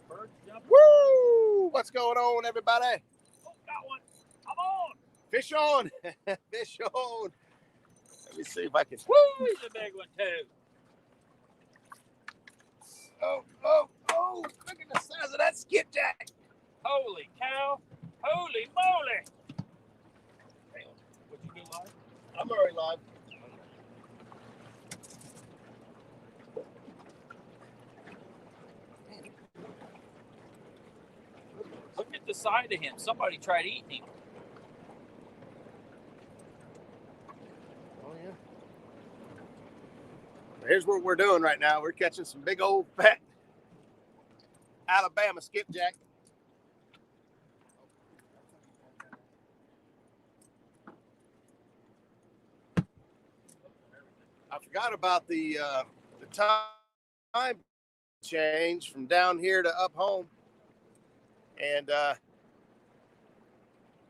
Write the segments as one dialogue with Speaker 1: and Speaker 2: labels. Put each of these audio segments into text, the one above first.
Speaker 1: Birds jumping.
Speaker 2: Woo! What's going on, everybody?
Speaker 1: Oh, got one. Come on.
Speaker 2: Fish on. Fish on. Let me see if I can.
Speaker 1: Woo! He's a big one, too.
Speaker 2: Oh, look at the size of that skipjack.
Speaker 1: Holy cow. Holy moly. Hey, would you do live?
Speaker 2: I'm already live.
Speaker 1: Look at the side of him. Somebody tried eating him.
Speaker 2: Oh, yeah. Here's what we're doing right now. We're catching some big old fat Alabama skipjack. I forgot about the time change from down here to up home. And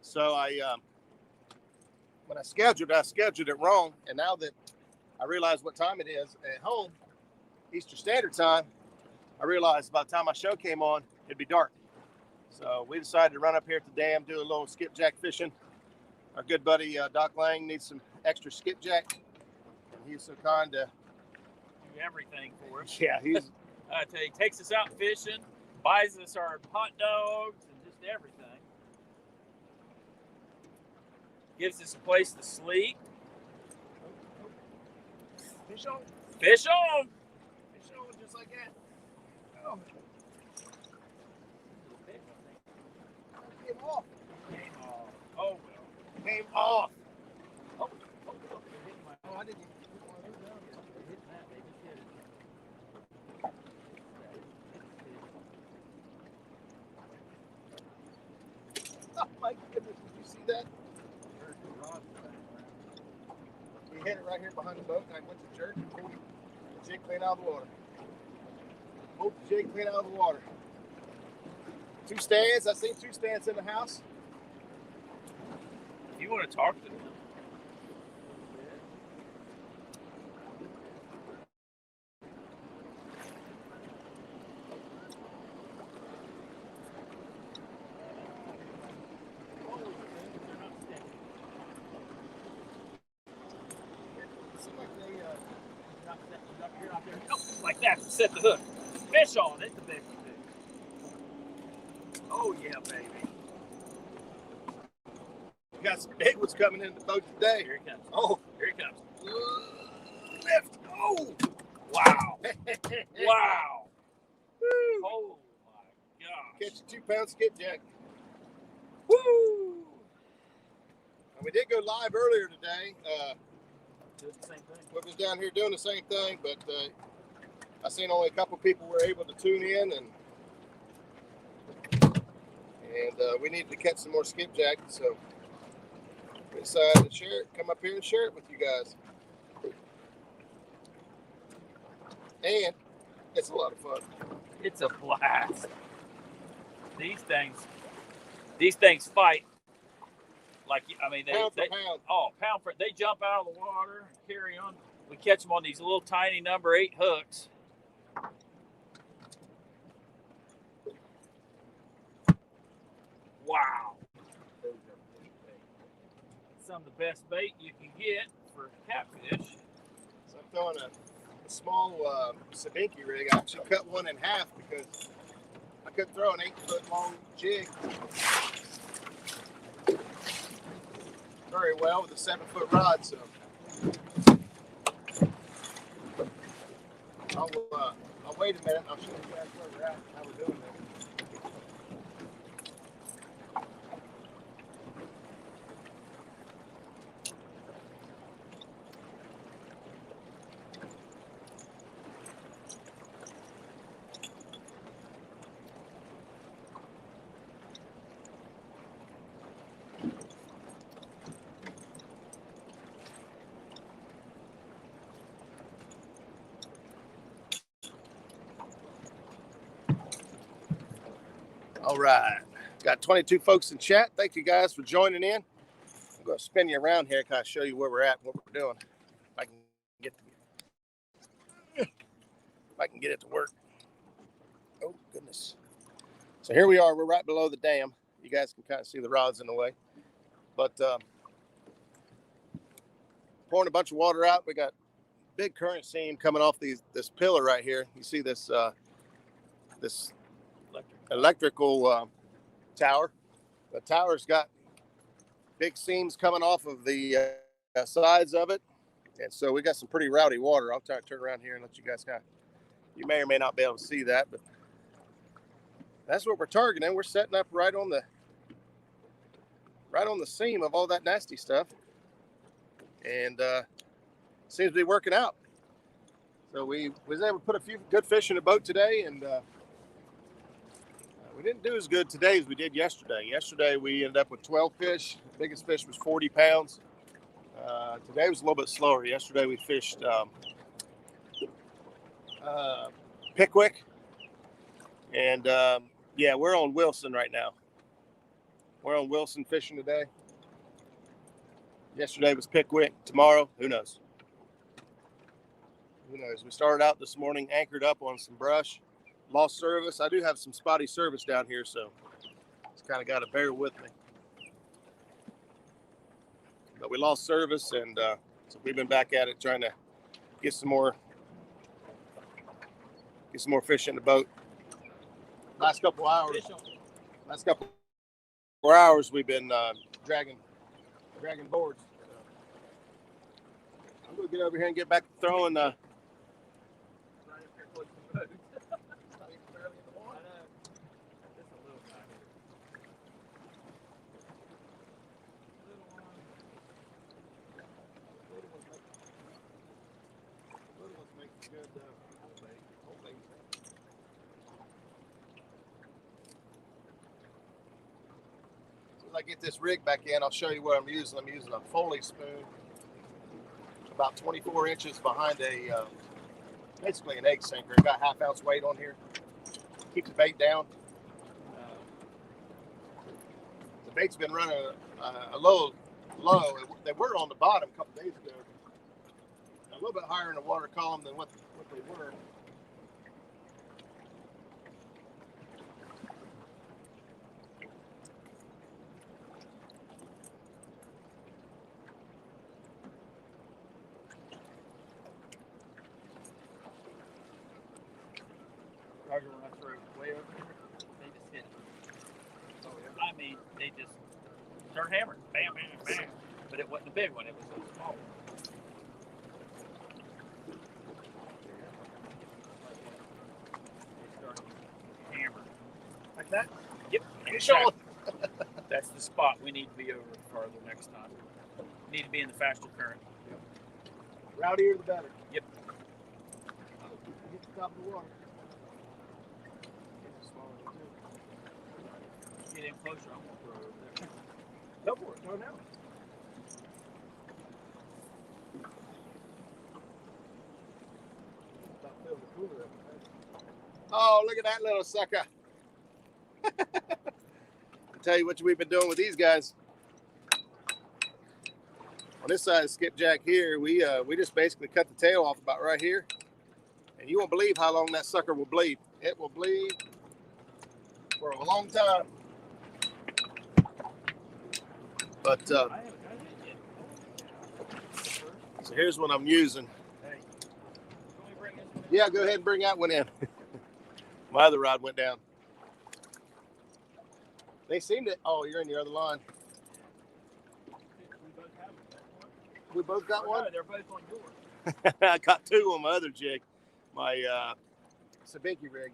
Speaker 2: so when I scheduled it wrong. And now that I realize what time it is at home, Eastern Standard Time, I realized by the time my show came on, it'd be dark. So we decided to run up here at the dam, do a little skipjack fishing. Our good buddy Doc Lang needs some extra skipjack. And he's so kind to
Speaker 1: Do everything for us.
Speaker 2: Yeah, he's
Speaker 1: I tell you, he takes us out fishing, buys us our hot dogs and just everything. Gives us a place to sleep.
Speaker 2: fish on.
Speaker 1: Fish on!
Speaker 2: Fish on just like that. Oh. Came off.
Speaker 1: Oh, well.
Speaker 2: Came off.
Speaker 1: Oh,
Speaker 2: I didn't. Oh my goodness, did you see that? He hit it right here behind the boat, and I went to jerk and pulled the jig clean out of the water. Pulled the jig clean out of the water. 2 stands. I seen 2 stands in the house.
Speaker 1: if you want to talk to them, like that to set the hook. Fish on it, the big one. Oh, yeah, baby.
Speaker 2: We got some big ones coming in the boat today.
Speaker 1: Here he comes.
Speaker 2: Oh,
Speaker 1: Here he comes.
Speaker 2: lift. Oh,
Speaker 1: Wow. Wow. Woo. Oh, my gosh.
Speaker 2: catch a 2-pound skipjack.
Speaker 1: Woo.
Speaker 2: And we did go live earlier today.
Speaker 1: Doing the same thing.
Speaker 2: We was down here doing the same thing, but I seen only a couple people were able to tune in, and we needed to catch some more skipjack, so we decided to share it, come up here and share it with you guys. And it's a lot of fun.
Speaker 1: It's a blast. These things fight. Like, I mean,
Speaker 2: Pound for pound.
Speaker 1: Oh, pound for, they jump out of the water and carry on. We catch them on these little tiny number 8 hooks. Wow. Some of the best bait you can get for catfish.
Speaker 2: So I'm throwing a small Sabinki rig. I actually cut one in half because I couldn't throw an 8-foot long jig very well with a 7-foot rod. So I'll wait a minute. I'll show you guys where we're at, how we're doing this. All right, got 22 folks in chat. Thank you guys for joining in. I'm going to spin you around here, kind of show you where we're at, and what we're doing. If I can get it to work. Oh goodness. So here we are. We're right below the dam. You guys can kind of see the rods in the way. But pouring a bunch of water out. We got big current seam coming off this pillar right here. You see this this electrical tower. The tower's got big seams coming off of the sides of it, and so we got some pretty rowdy water. I'll try to turn around here and let you guys kind of, you may or may not be able to see that, but that's what we're targeting. We're setting up right on the seam of all that nasty stuff, and seems to be working out. So we was able to put a few good fish in the boat today, and we didn't do as good today as we did yesterday. Yesterday we ended up with 12 fish. The biggest fish was 40 pounds. Today was a little bit slower. Yesterday we fished Pickwick, and yeah, we're on Wilson right now. We're on Wilson fishing today. Yesterday was Pickwick. Tomorrow, who knows? Who knows? We started out this morning, anchored up on some brush, lost service. I do have some spotty service down here, so it's kind of got to bear with me. But we lost service, and so we've been back at it trying to get some more fish in the boat. Last couple hours we've been dragging boards. So I'm gonna get over here and get back to throwing. As I get this rig back in, I'll show you what I'm using. I'm using a Foley spoon, about 24 inches behind basically an egg sinker. It's got 1/2 ounce weight on here. Keep the bait down. The bait's been running a little low. They were on the bottom a couple days ago. A little bit higher in the water column than what they were.
Speaker 1: Roger, when I throw way over here, they just hit. Oh, yeah. I mean, they just start hammering. Bam, bam, bam. But it wasn't a big one, it was a small one. They started hammering.
Speaker 2: Like that?
Speaker 1: Yep.
Speaker 2: Exactly.
Speaker 1: That's the spot we need to be over farther next time. We need to be in the faster current.
Speaker 2: Yep. Rowdier the better.
Speaker 1: Yep.
Speaker 2: Get to the top of the water.
Speaker 1: Get in closer, I'm going to throw it over there.
Speaker 2: Go for it. Throw it out. Oh, look at that little sucker. I'll tell you what we've been doing with these guys. On this side of skipjack here, we just basically cut the tail off about right here. And you won't believe how long that sucker will bleed. It will bleed for a long time. But so here's what I'm using. Yeah, go ahead and bring that one in. My other rod went down. They seem to. Oh, you're in the other line. We both got one?
Speaker 1: No, they're both on yours.
Speaker 2: I got two on my other jig. My Sabiki rig.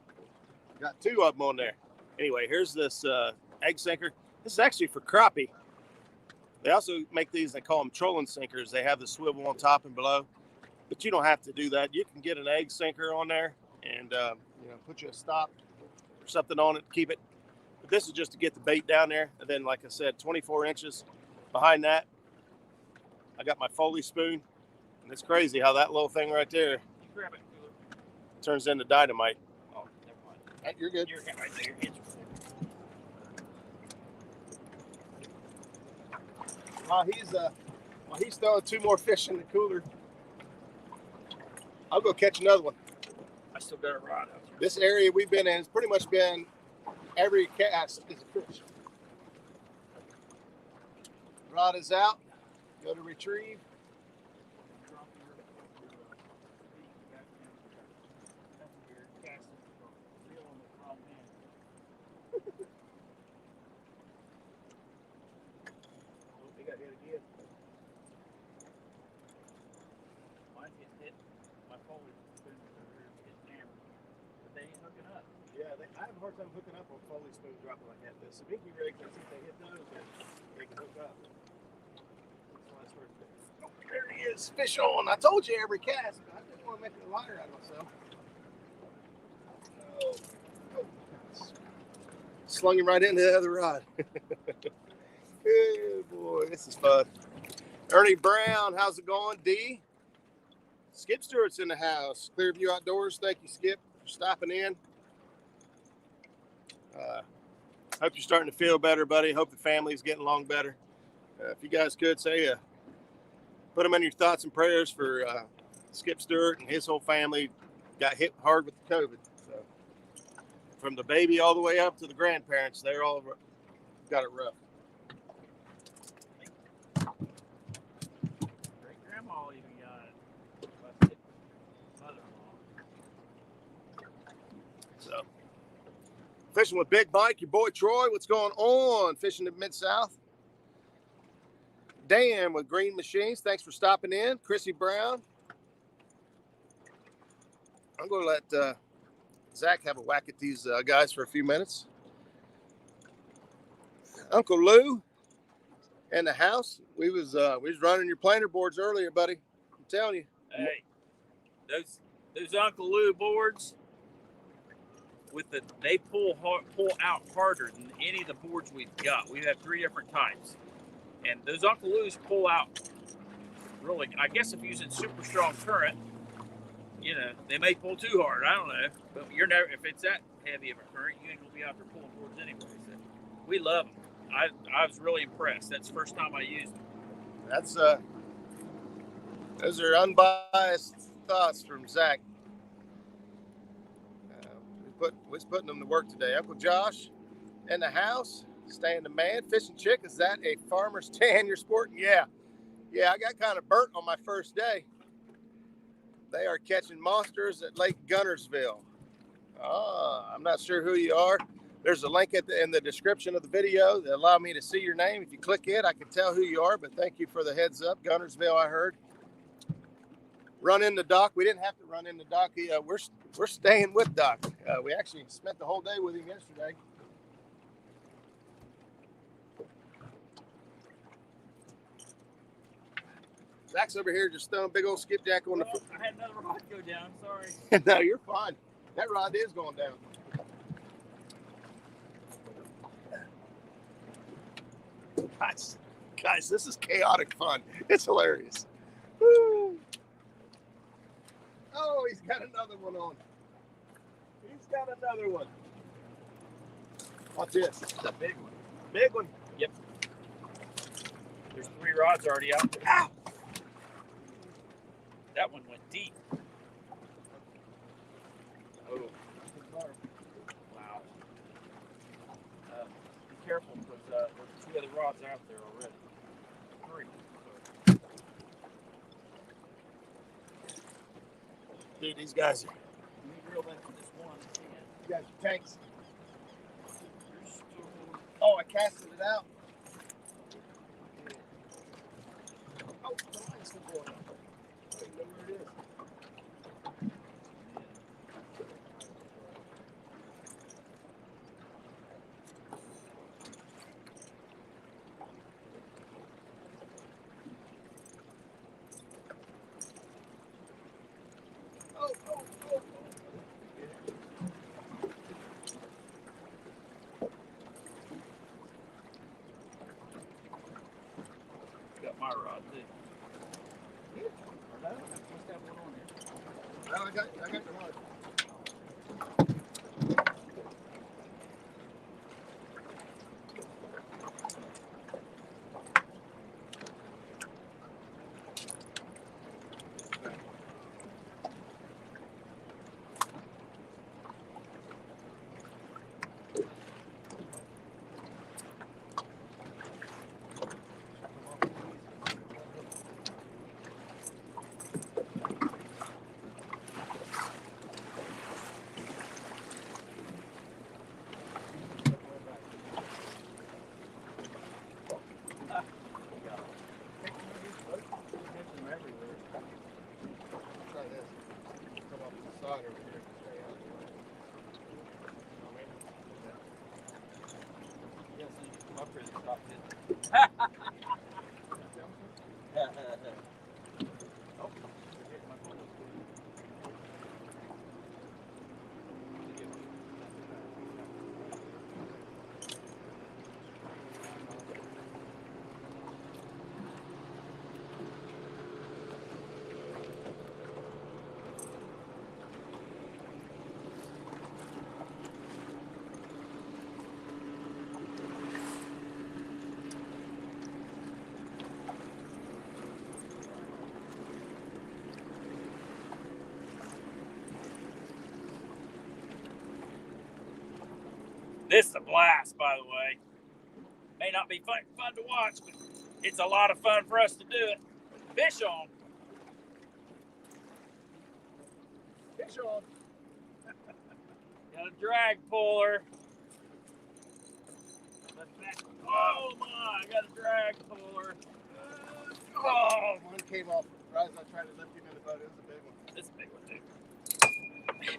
Speaker 2: Got two of them on there. Anyway, here's this egg sinker. This is actually for crappie. They also make these, they call them trolling sinkers. They have the swivel on top and below. But you don't have to do that. You can get an egg sinker on there and put you a stop or something on it to keep it. But this is just to get the bait down there. And then, like I said, 24 inches behind that, I got my Foley spoon. And it's crazy how that little thing right there
Speaker 1: Grab it.
Speaker 2: turns into dynamite.
Speaker 1: Oh, never mind.
Speaker 2: Hey, you're good.
Speaker 1: You're right there. Your hands are full.
Speaker 2: While he's throwing two more fish in the cooler, I'll go catch another one.
Speaker 1: I still got a rod out there.
Speaker 2: This area we've been in has pretty much been Every cast is a fish. Rod is out. Go to retrieve. I have a hard time hooking up on Foley spoon dropping like that. The Sabiki rigs, I see if they hit those, they can hook up. Oh, there he is, fish on. I told you every cast, but I didn't want to make a liar out of myself. Oh. Slung him right into the other rod. Hey, boy, this is fun. Ernie Brown, how's it going? D. Skip Stewart's in the house. Clearview Outdoors, thank you, Skip, for stopping in. Hope you're starting to feel better, buddy. Hope the family's getting along better. If you guys could say, put them in your thoughts and prayers for Skip Stewart and his whole family. Got hit hard with the COVID. So, from the baby all the way up to the grandparents, they're all got it rough.
Speaker 1: Great grandma even got it.
Speaker 2: So. Fishing with Big Mike, your boy Troy. What's going on? Fishing in Mid-South. Dan with Green Machines. Thanks for stopping in. Chrissy Brown. I'm going to let Zach have a whack at these guys for a few minutes. Uncle Lou in the house. We was running your planer boards earlier, buddy. I'm telling you.
Speaker 1: Hey, those Uncle Lou boards. They pull out harder than any of the boards we've got. We have 3 different types, and those Uncle Lou's pull out really. I guess if using super strong current, they may pull too hard. I don't know, but you're never. If it's that heavy of a current, you ain't gonna be out there pulling boards anyway. So we love them. I was really impressed. That's the first time I used them.
Speaker 2: That's those are unbiased thoughts from Zach. Was putting them to work today. Uncle Josh in the house, staying the man. Fishing Chick, is that a farmer's tan you're sporting? Yeah, I got kind of burnt on my first day. They are catching monsters at Lake Gunnersville. I'm not sure who you are. There's a link in the description of the video that allow me to see your name. If you click it, I can tell who you are, but thank you for the heads up. Gunnersville, I heard. Run in the dock. We didn't have to run in the dock. We're staying with Doc. We actually spent the whole day with him yesterday. Zach's over here just throwing a big old skipjack on the foot.
Speaker 1: I had another rod go down. Sorry.
Speaker 2: No, you're fine. That rod is going down. Guys, this is chaotic fun. It's hilarious. Woo. Oh, he's got another one on. He's got another one. Watch this.
Speaker 1: It's a big one.
Speaker 2: Big one.
Speaker 1: Yep. There's 3 rods already out there.
Speaker 2: Ow!
Speaker 1: That one went deep. Oh. Wow. Be careful because there's 2 other rods out there already. 3.
Speaker 2: Dude, these guys are.
Speaker 1: You need real into this one.
Speaker 2: You guys are tanks. Oh, I casted it out. Oh, the line's still going up. I don't even know where it is.
Speaker 1: Got my rod too. No, I must have one on there.
Speaker 2: No, I got the rod.
Speaker 1: for the top end. Oh, forget my phone. This is a blast, by the way. May not be fun to watch, but it's a lot of fun for us to do it. Fish on. Fish on. Got a drag puller. Oh my, I got a drag puller.
Speaker 2: Oh, one came off right as I tried to lift him in the boat. It was a big one.
Speaker 1: This is a big one too.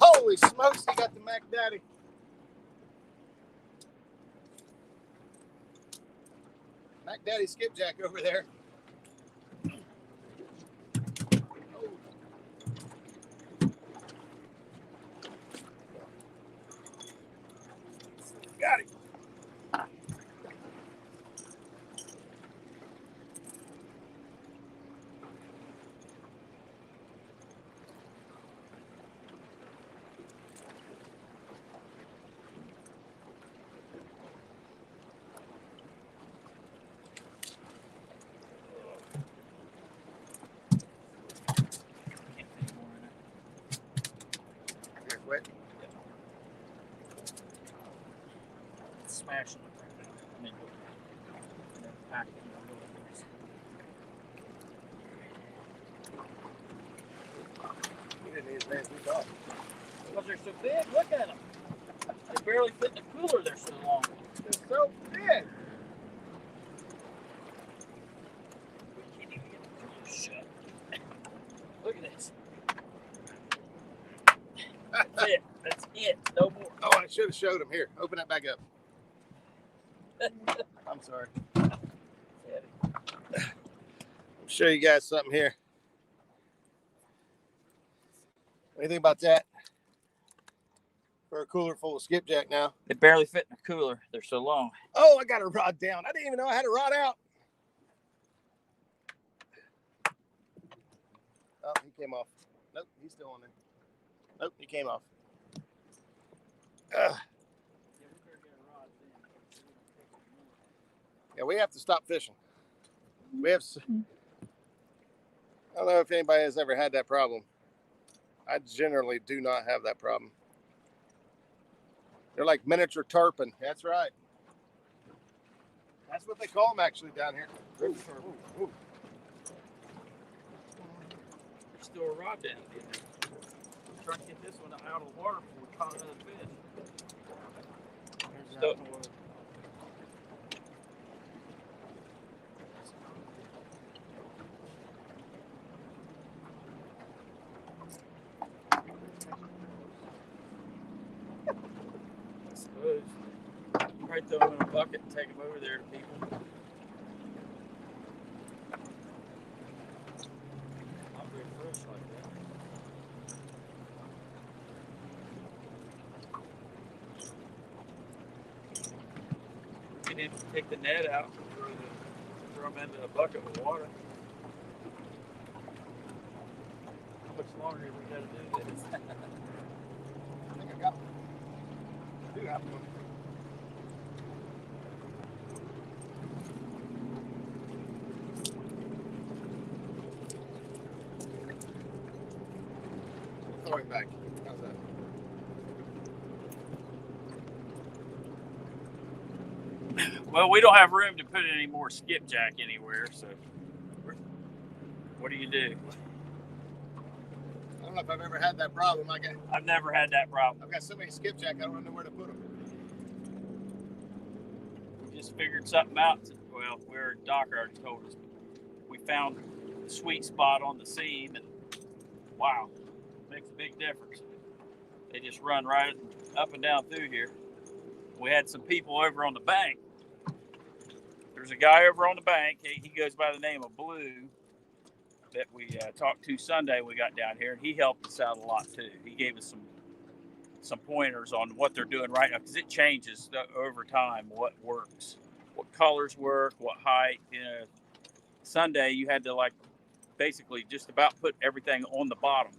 Speaker 2: Holy smokes, he got the Mac Daddy. Mac Daddy skipjack over there. Oh. Got it. Here, quit.
Speaker 1: It's smashing it right now. I mean, they're packing it a little bit.
Speaker 2: He didn't need his hands to off.
Speaker 1: Because they're so big, look at them. They barely fit in the cooler, they're so long.
Speaker 2: They're so big.
Speaker 1: We can't even get the cooler shut. Look at this. That's it. That's it. No more.
Speaker 2: Oh, I should have showed him. Here, open that back up. I'm sorry. I'll show you guys something here. What do you think about that? For a cooler full of skipjack now.
Speaker 1: They barely fit in the cooler. They're so long.
Speaker 2: Oh, I got a rod down. I didn't even know I had a rod out. Oh, he came off. Nope, he's still on there. Nope, he came off. Yeah, we have to stop fishing. We have. I don't know if anybody has ever had that problem. I generally do not have that problem. They're like miniature tarpon. That's right. That's what they call them actually down here.
Speaker 1: There's still a rod down here. I'm trying to get this one out of the water before we caught another fish. Still, I suppose. Probably throw them in a bucket and take them over there to people. Not very fresh like that. We need to take the net out and throw them into a bucket with water. How much longer have we got to do this?
Speaker 2: I think I got one. I do have one. Throw him back. How's that?
Speaker 1: Well, we don't have room to put any more skipjack anywhere, so what do you do?
Speaker 2: I don't know if I've ever had that problem.
Speaker 1: I've never had that problem.
Speaker 2: I've got so many skipjack, I don't know where to put them.
Speaker 1: We just figured something out. Well, Doc already told us. We found the sweet spot on the seam, and wow, makes a big difference. They just run right up and down through here. We had some people over on the bank there's a guy over on the bank. He goes by the name of Blue that we talked to Sunday when we got down here, and he helped us out a lot too. He gave us some pointers on what they're doing right now, because it changes over time what works, what colors work, what height. Sunday you had to like basically just about put everything on the bottom,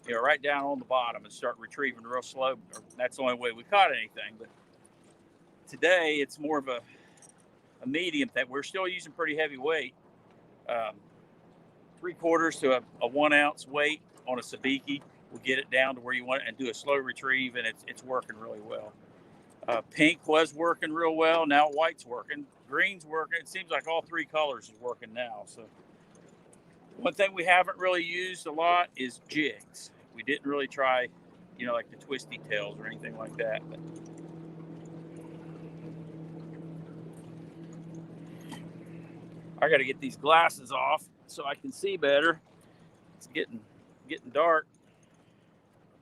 Speaker 1: right down on the bottom, and start retrieving real slow. That's the only way we caught anything. But today it's more of a medium that we're still using pretty heavy weight, 3/4 to a 1 ounce weight on a sabiki will get it down to where you want it, and do a slow retrieve, and it's working really well. Pink was working real well. Now white's working, green's working. It seems like all three colors is working now. So one thing we haven't really used a lot is jigs. We didn't really try, like the twisty tails or anything like that. But I got to get these glasses off so I can see better. It's getting dark.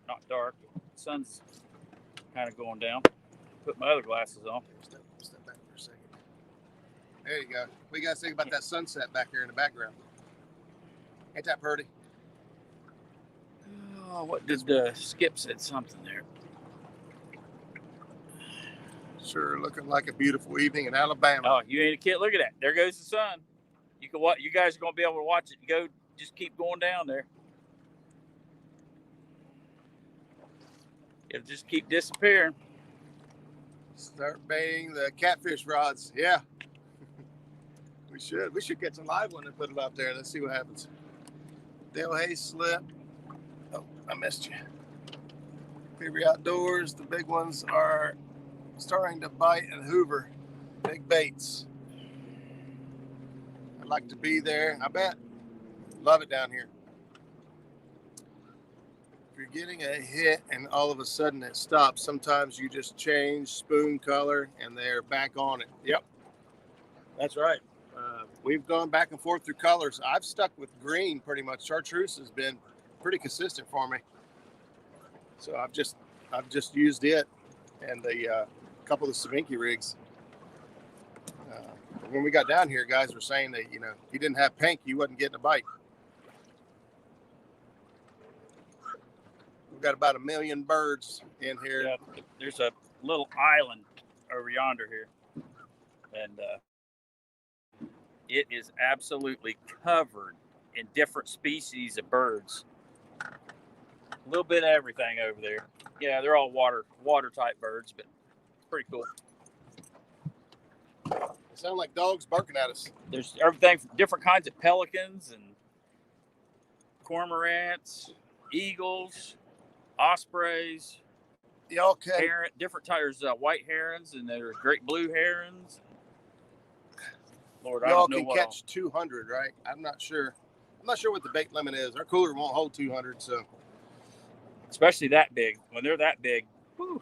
Speaker 1: Not dark, but the sun's kind of going down. Put my other glasses on.
Speaker 2: Step back for a second. There you go. What do you guys think about that sunset back there in the background? Ain't that pretty?
Speaker 1: Oh, what did Skip said something there?
Speaker 2: Sure, looking like a beautiful evening in Alabama.
Speaker 1: Oh, you ain't a kid. Look at that. There goes the sun. You can watch. You guys are gonna be able to watch it. Go. Just keep going down there. It'll just keep disappearing.
Speaker 2: Start baiting the catfish rods. Yeah. We should catch a live one and put it out there. Let's see what happens. Dale Hayes slip. Oh, I missed you. Favorite outdoors. The big ones are starting to bite and hoover. Big baits. I'd like to be there. I bet. Love it down here. If you're getting a hit and all of a sudden it stops, sometimes you just change spoon color and they're back on it. Yep. That's right. We've gone back and forth through colors. I've stuck with green pretty much. Chartreuse has been pretty consistent for me. So I've just used it and a couple of the Savinky rigs. When we got down here, guys were saying that, he didn't have pink, he wasn't getting a bite. We've got about 1 million birds in here.
Speaker 1: Yeah, there's a little island over yonder here. And it is absolutely covered in different species of birds. A little bit of everything over there. Yeah, they're all water type birds, but it's pretty cool.
Speaker 2: They sound like dogs barking at us.
Speaker 1: There's everything from different kinds of pelicans and cormorants, eagles, ospreys, different types of white herons, and there's great blue herons. Lord, I don't know what
Speaker 2: catch 200, right? I'm not sure what the bait limit is. Our cooler won't hold 200, so.
Speaker 1: Especially that big. When they're that big,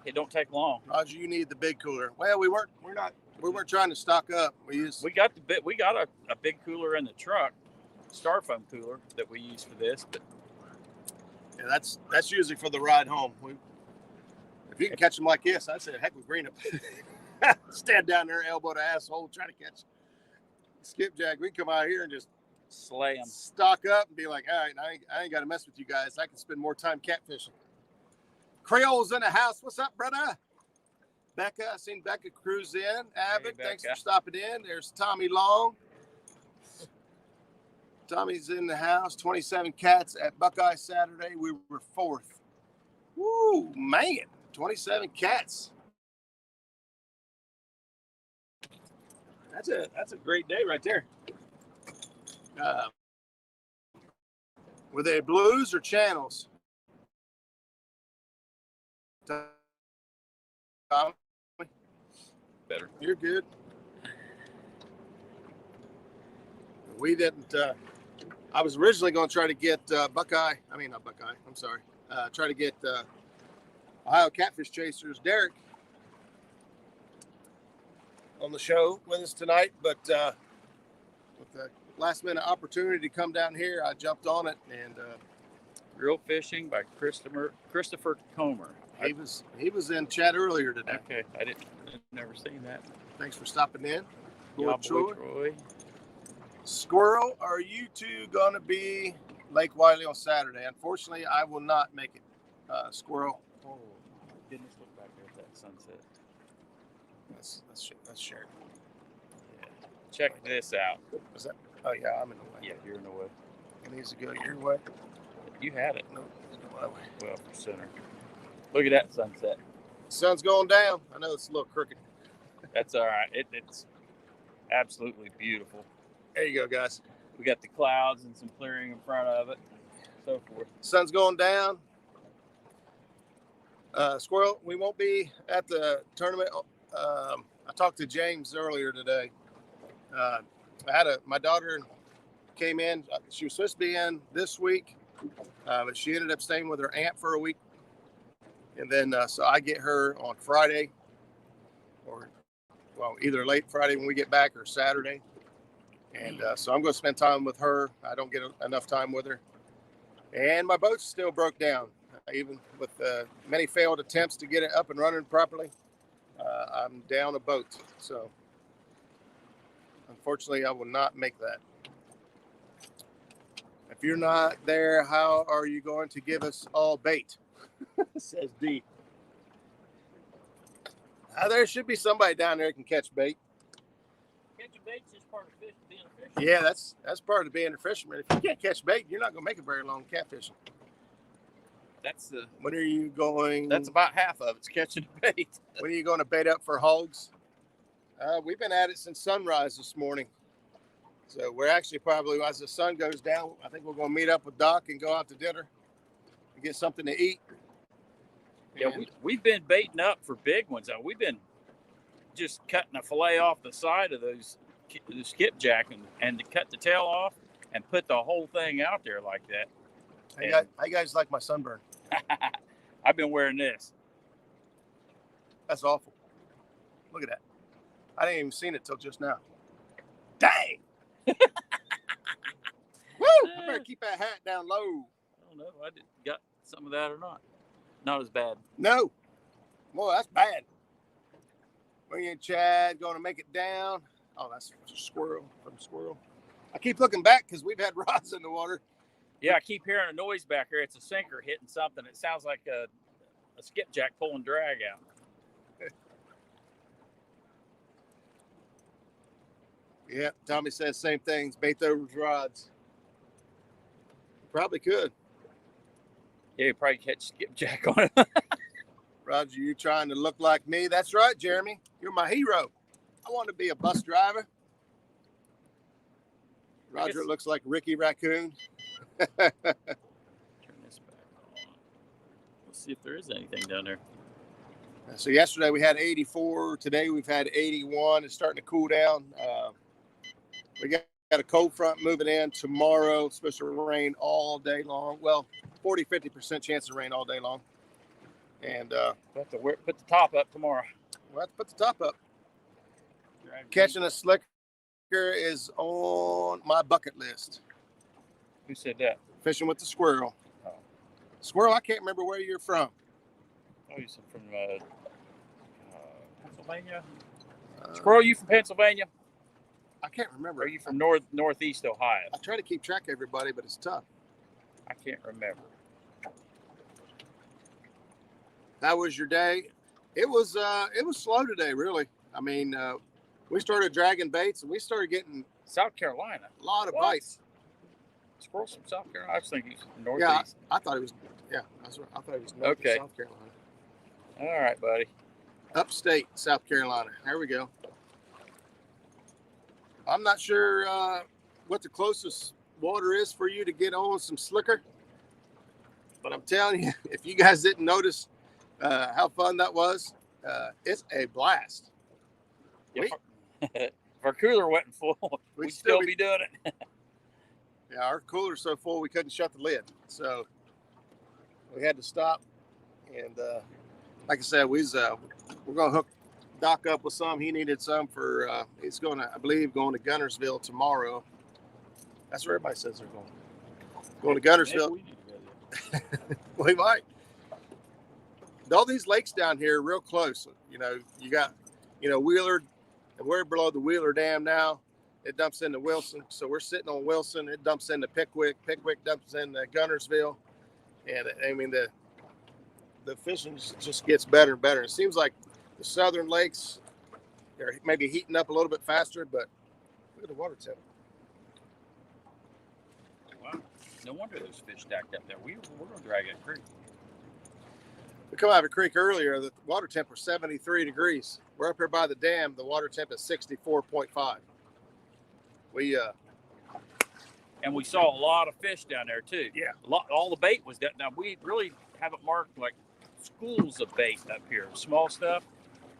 Speaker 1: it don't take long.
Speaker 2: Roger, you need the big cooler. Well, we weren't trying to stock up. We got
Speaker 1: a big cooler in the truck, styrofoam cooler that we use for this, but
Speaker 2: yeah, that's usually for the ride home. If you can catch them like this, I'd say heck with green up. Stand down there, elbow to asshole, try to catch skipjack. We can come out here and just
Speaker 1: slay them,
Speaker 2: stock up, and be like, all right, I ain't got to mess with you guys. I can spend more time catfishing. Creole's in the house. What's up, brother? Becca, I seen Becca cruise in. Abbott, hey, thanks for stopping in. There's Tommy Long. Tommy's in the house. 27 cats at Buckeye Saturday. We were 4th. Woo, man. 27 cats. That's a great day right there. Were they blues or channels?
Speaker 1: Better.
Speaker 2: You're good. We didn't. I was originally going to try to get try to get Ohio Catfish Chasers Derek on the show with us tonight, but with the last minute opportunity to come down here, I jumped on it. And
Speaker 1: Real Fishing by Christopher Comer.
Speaker 2: He was in chat earlier today.
Speaker 1: Okay, I've never seen that.
Speaker 2: Thanks for stopping in. Boy,
Speaker 1: Troy.
Speaker 2: Squirrel, are you two going to be Lake Wiley on Saturday? Unfortunately, I will not make it. Squirrel.
Speaker 1: Oh, goodness, look back there at that sunset.
Speaker 2: Let's share.
Speaker 1: Yeah. Check this out.
Speaker 2: Is that? Oh, yeah, I'm in the way.
Speaker 1: Yeah, you're in the way.
Speaker 2: It needs to go your way.
Speaker 1: You had it.
Speaker 2: No, it's going my way.
Speaker 1: Well, for center. Look at that sunset.
Speaker 2: Sun's going down. I know it's a little crooked.
Speaker 1: That's all right. It's absolutely beautiful.
Speaker 2: There you go, guys.
Speaker 1: We got the clouds and some clearing in front of it, so forth.
Speaker 2: Sun's going down. Squirrel, we won't be at the tournament. I talked to James earlier today. My daughter came in. She was supposed to be in this week, but she ended up staying with her aunt for a week. And then, so I get her on Friday, or either late Friday when we get back or Saturday. And so I'm going to spend time with her. I don't get enough time with her. And my boat's still broke down. Even with many failed attempts to get it up and running properly, I'm down a boat. So unfortunately, I will not make that. If you're not there, how are you going to give us all bait? Says D. There should be somebody down there who can catch bait.
Speaker 1: Catching bait's just part of being a fisherman.
Speaker 2: Yeah, that's part of being a fisherman. If you can't catch bait, you're not going to make it very long catfishing. When are you going?
Speaker 1: That's about half of it's catching bait.
Speaker 2: When are you going to bait up for hogs? We've been at it since sunrise this morning. So we're actually probably, as the sun goes down, I think we're going to meet up with Doc and go out to dinner and get something to eat.
Speaker 1: Yeah, we've been baiting up for big ones. We've been just cutting a fillet off the side of the skipjack and to cut the tail off and put the whole thing out there like that.
Speaker 2: How you guys like my sunburn?
Speaker 1: I've been wearing this.
Speaker 2: That's awful. Look at that. I didn't even seen it till just now. Dang! Woo! I better keep that hat down low.
Speaker 1: I don't know. I got some of that or not. Not as bad.
Speaker 2: No. Boy, that's bad. Me and Chad going to make it down. Oh, that's a squirrel from Squirrel. I keep looking back because we've had rods in the water.
Speaker 1: Yeah, I keep hearing a noise back here. It's a sinker hitting something. It sounds like a skipjack pulling drag out.
Speaker 2: Yeah, Tommy says same things. Bait those rods. Probably could.
Speaker 1: Yeah, you probably catch skipjack on it.
Speaker 2: Roger, you trying to look like me? That's right, Jeremy. You're my hero. I want to be a bus driver. Roger looks like Ricky Raccoon.
Speaker 1: Turn this back on. Let's see if there is anything down there.
Speaker 2: So yesterday we had 84. Today we've had 81. It's starting to cool down. We got a cold front moving in tomorrow. It's supposed to rain all day long. Well, 40-50% chance of rain all day long. And
Speaker 1: we'll have to put the top up tomorrow.
Speaker 2: We'll have to put the top up. Catching a slicker is on my bucket list.
Speaker 1: Who said that?
Speaker 2: Fishing with the squirrel.
Speaker 1: Oh.
Speaker 2: Squirrel, I can't remember where you're from.
Speaker 1: Oh, you're from Pennsylvania? Squirrel, you from Pennsylvania?
Speaker 2: I can't remember.
Speaker 1: Or are you from northeast Ohio?
Speaker 2: I try to keep track of everybody, but it's tough.
Speaker 1: I can't remember.
Speaker 2: How was your day? It was slow today, really. I mean, we started dragging baits and we started getting
Speaker 1: South Carolina.
Speaker 2: A lot of bites.
Speaker 1: Squirrels from South Carolina. I was thinking he's from northeast.
Speaker 2: Yeah, I thought it was. Yeah, that's right. I thought it was north of South Carolina.
Speaker 1: All right, buddy.
Speaker 2: Upstate South Carolina. There we go. I'm not sure what the closest water is for you to get on some slicker, but I'm telling you, if you guys didn't notice how fun that was, it's a blast.
Speaker 1: Yeah, if our cooler wasn't full, we'd still be doing it.
Speaker 2: Yeah, our cooler's so full we couldn't shut the lid, so we had to stop. And like I said, we're gonna hook Doc up with some. He needed some for he's gonna, I believe, going to Gunnersville tomorrow. That's where everybody says they're going. Going to Gunnersville. We might. All these lakes down here are real close. You know, you got, Wheeler, and we're below the Wheeler Dam now. It dumps into Wilson, so we're sitting on Wilson. It dumps into Pickwick. Pickwick dumps into Gunnersville, and I mean the fishing just gets better and better. It seems like the southern lakes are maybe heating up a little bit faster, but look at the water temp.
Speaker 1: Wow, no wonder those fish stacked up there. We're going to drag that creek.
Speaker 2: We come out of a creek earlier. The water temp was 73 degrees. We're up here by the dam. The water temp is 64.5.
Speaker 1: And we saw a lot of fish down there too.
Speaker 2: Yeah.
Speaker 1: All the bait was down. Now we really haven't marked like schools of bait up here, small stuff.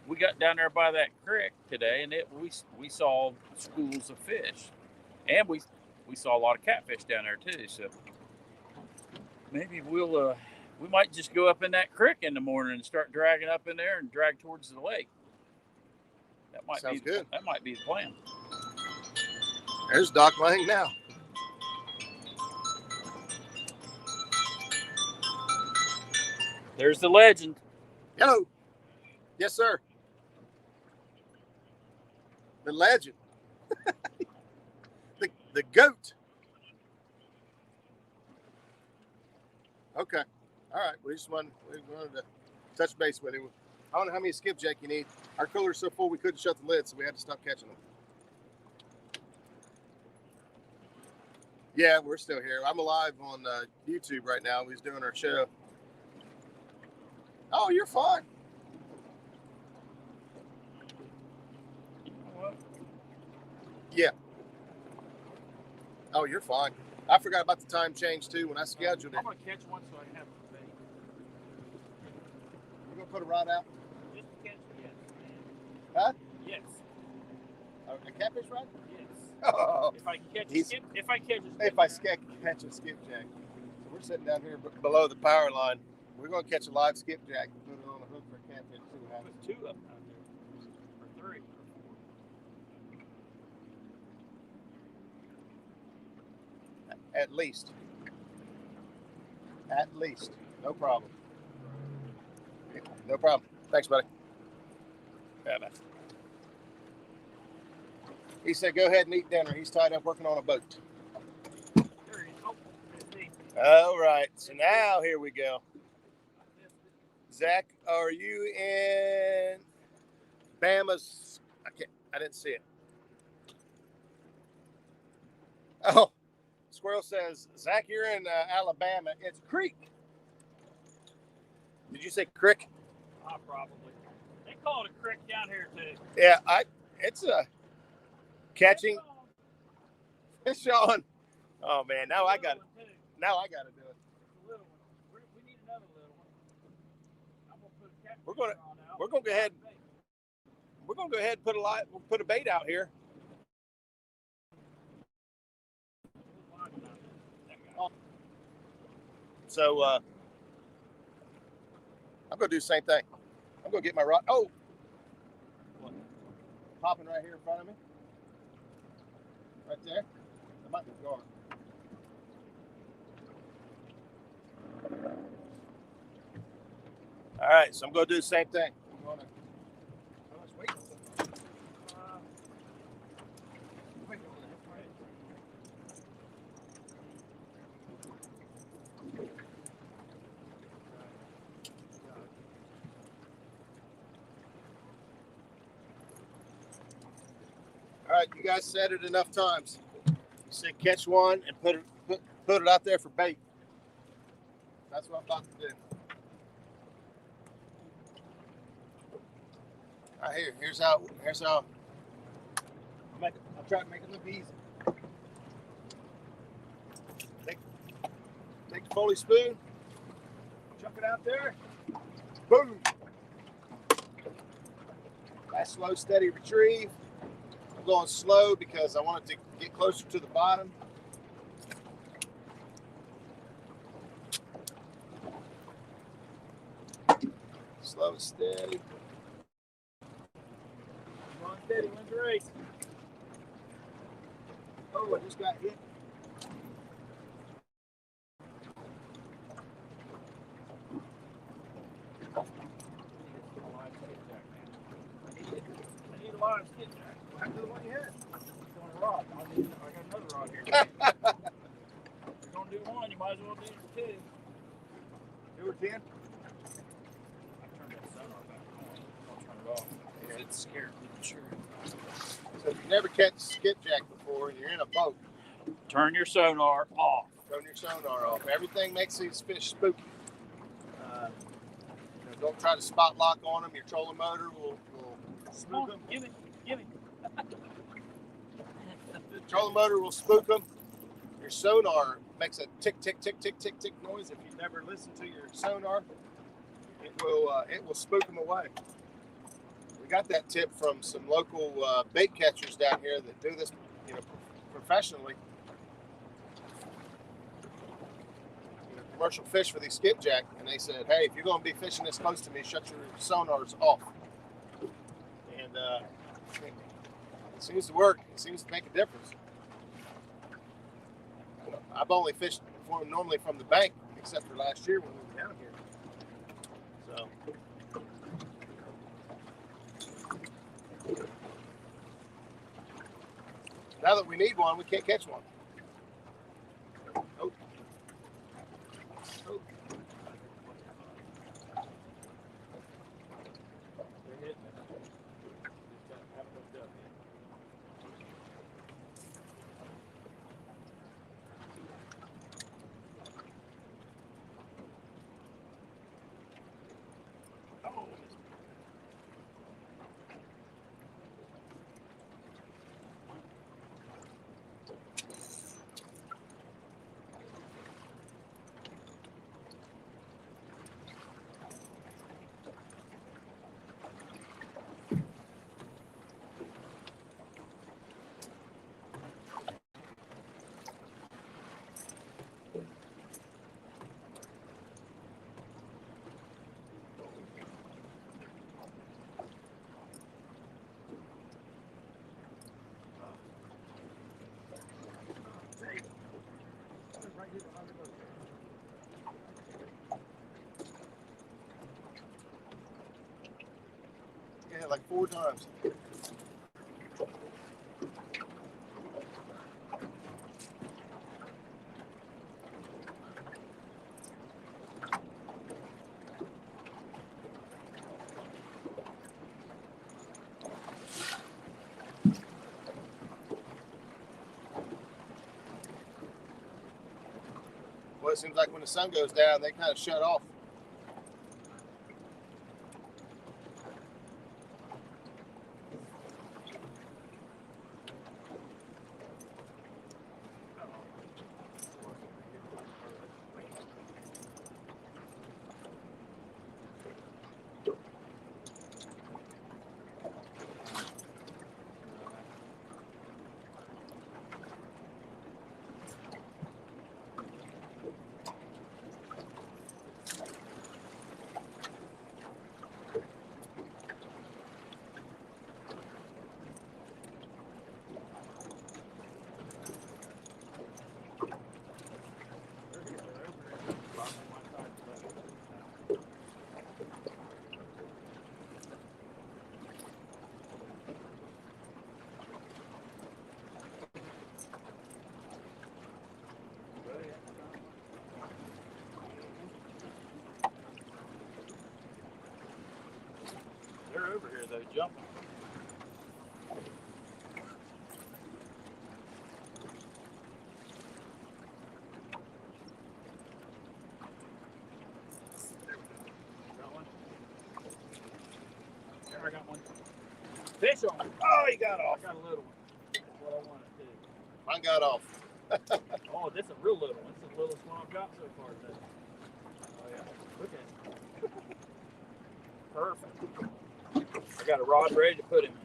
Speaker 1: We got down there by that creek today, and we saw schools of fish, and we saw a lot of catfish down there too. So maybe we might just go up in that creek in the morning and start dragging up in there and drag towards the lake. That might
Speaker 2: Sounds good.
Speaker 1: That might be the plan.
Speaker 2: There's Doc Lang now.
Speaker 1: There's the legend.
Speaker 2: Hello. Yes, sir. The legend. the goat. Okay. All right. We wanted to touch base with him. I don't know how many skipjack you need. Our cooler's so full we couldn't shut the lid, so we had to stop catching them. Yeah, we're still here. I'm live on YouTube right now. We're doing our show. Oh, you're fine. Yeah. Oh, you're fine. I forgot about the time change too when I scheduled it.
Speaker 1: I'm gonna catch one so I can have a bait.
Speaker 2: You're gonna put a rod out?
Speaker 1: Just to catch it, yes.
Speaker 2: Huh?
Speaker 1: Yes.
Speaker 2: A catfish rod?
Speaker 1: Yes.
Speaker 2: Oh.
Speaker 1: If I can catch
Speaker 2: catch a skipjack. So we're sitting down here below the power line. We're gonna catch a live skipjack and put it on a hook for a catfish. See what happens.
Speaker 1: There's 2 of them out there, or 3, or 4.
Speaker 2: At least. At least. No problem. No problem. Thanks, buddy.
Speaker 1: Yeah, man.
Speaker 2: He said, go ahead and eat dinner. He's tied up working on a boat. All right. So now here we go. Zach, are you in Bama's? I didn't see it. Oh, Squirrel says, Zach, you're in Alabama. It's creek. Did you say crick?
Speaker 1: Probably. They call it a crick down here too.
Speaker 2: Yeah, it's a catching fish on. Oh man, now I got to do it.
Speaker 1: We need another little one. I'm gonna put a catfish
Speaker 2: We're gonna go ahead and put a bait out here. So I'm gonna do the same thing. I'm gonna get my rod. Oh, popping right here in front of me, right there. That might be gar. All right, so I'm gonna do the same thing. How much weight? All right, you guys said it enough times. You said catch one and put it out there for bait. That's what I'm about to do. All right, here's how I'll try to make it look easy. Take the Foley spoon, chuck it out there, boom. Nice slow, steady retrieve. I'm going slow because I want it to get closer to the bottom. Slow and steady. Come on, steady, wins the race. Oh, I just got hit.
Speaker 1: I need a live skipjack.
Speaker 2: Back to the one you had.
Speaker 1: It's on a rod. I got another rod here. If you're gonna do one, you might as well do two.
Speaker 2: 2 or 10?
Speaker 1: I turned that sonar back on. I'll turn it off. Because it's scared me to sure.
Speaker 2: So if you've never catch skipjack before and you're in a boat,
Speaker 1: Turn your sonar off.
Speaker 2: turn your sonar off. Everything makes these fish spooky. Don't try to spot lock on them. Your trolling motor will spook them.
Speaker 1: Give it.
Speaker 2: The trolling motor will spook them. Your sonar makes a tick, tick, tick, tick, tick, tick noise. If you've never listened to your sonar, it will spook them away. We got that tip from some local bait catchers down here that do this, professionally. Commercial fish for these skipjack, and they said, "Hey, if you're going to be fishing this close to me, shut your sonars off." And it seems to work. It seems to make a difference. I've only fished normally from the bank, except for last year when we were down here. So now that we need one, we can't catch one. Oh. Yeah, like 4 times. Well, it seems like when the sun goes down, they kind of shut off.
Speaker 1: They're over here though, jumping. Got one? There, I got one. Fish on.
Speaker 2: Oh, he got off.
Speaker 1: I got a little one. That's what I wanted to do.
Speaker 2: Mine got off.
Speaker 1: Oh, this is a real little one. This is the littlest one I've got so far today. Oh yeah, look at it. Perfect. I got a rod ready to put him in.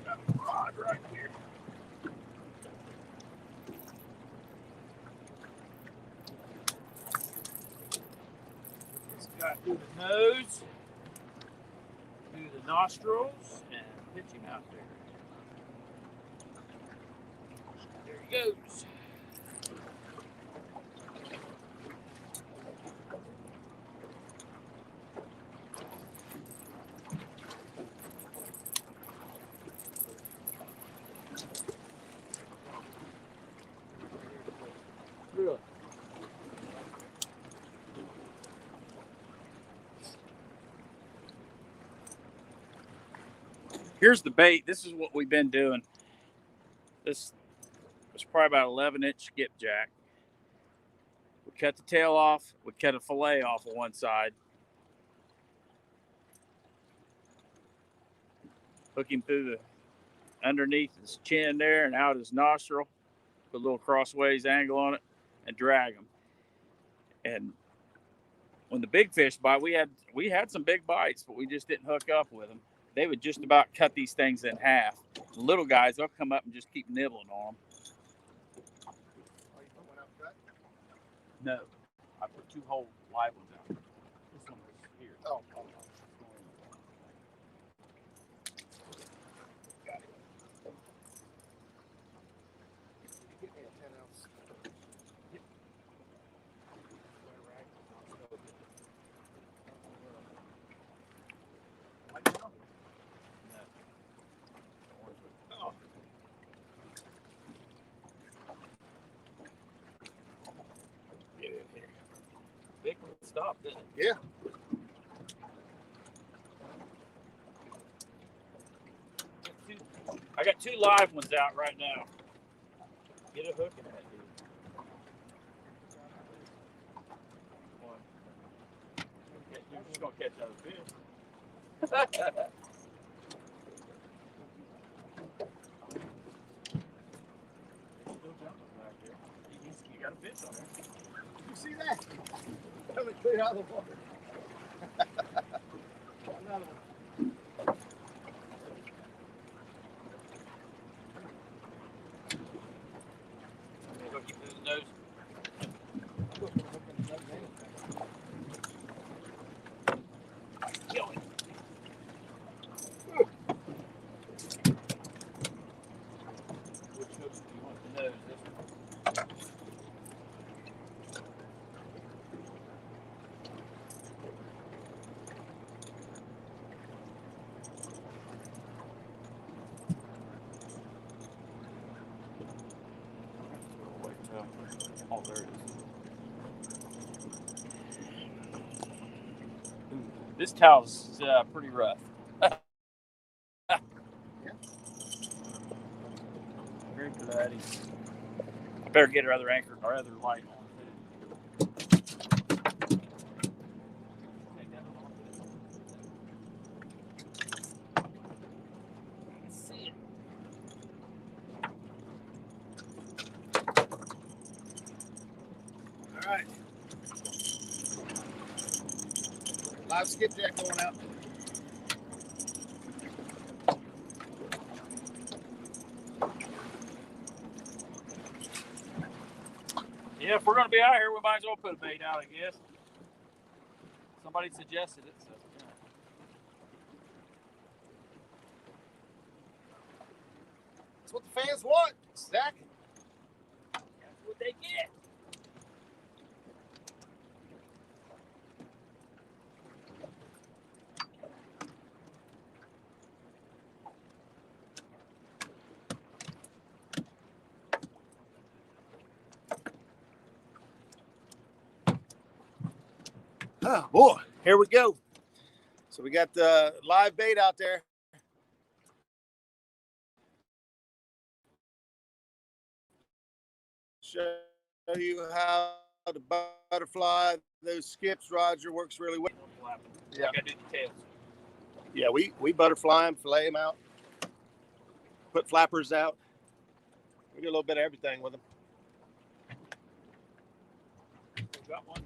Speaker 1: Got a rod right here. This guy through the nose. nostrils and pitch him out there. There he goes. Really? Here's the bait. This is what we've been doing. This was probably about 11-inch skipjack. We cut the tail off. We cut a fillet off of one side. Hook him through the underneath his chin there and out his nostril. Put a little crossways angle on it and drag him. And when the big fish bite, we had some big bites, but we just didn't hook up with them. They would just about cut these things in half. The little guys, they'll come up and just keep nibbling on them.
Speaker 2: Oh, you put one out cut?
Speaker 1: No, I put 2 whole live ones out. This one was here.
Speaker 2: Oh.
Speaker 1: Got it.
Speaker 2: Give me a 10-ounce.
Speaker 1: Yep. Oh. Get in here. Big one stopped, didn't it?
Speaker 2: Yeah.
Speaker 1: I got 2 live ones out right now. Get a hook in that dude. One. You're just gonna catch other fish. Still jumping back there. You got a fish on there.
Speaker 2: You see that? Coming clear out of the water. Another one.
Speaker 1: Hook him through the nose. Kill him. Which hook do you want the nose? This one. Oh, there it is. Ooh, this towel's pretty rough.
Speaker 2: Yeah.
Speaker 1: Very bloody. I better get our other anchor, our other light on. See it.
Speaker 2: All right. Live skipjack going out.
Speaker 1: Yeah, if we're going to be out here, we might as well put a bait out, I guess. Somebody suggested it, so yeah.
Speaker 2: That's what the fans want, Zach.
Speaker 1: That's what they get.
Speaker 2: Oh boy, here we go. So we got the live bait out there. Show you how to butterfly those skips. Roger, works really well.
Speaker 1: Yeah. Like I do the tails.
Speaker 2: Yeah, we butterfly them, fillet them out, put flappers out. We do a little bit of everything with them.
Speaker 1: Got one.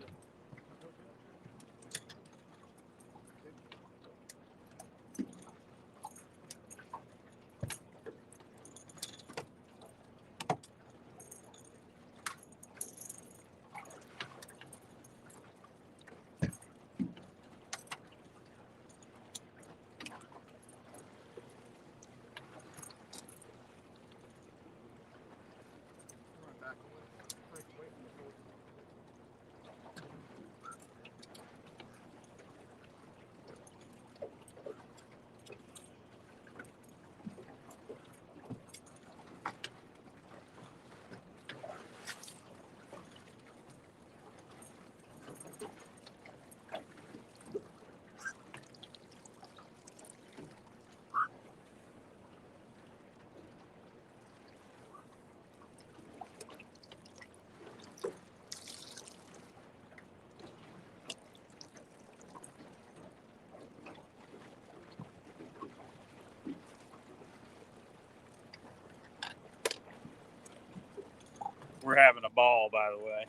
Speaker 1: ball, by the way.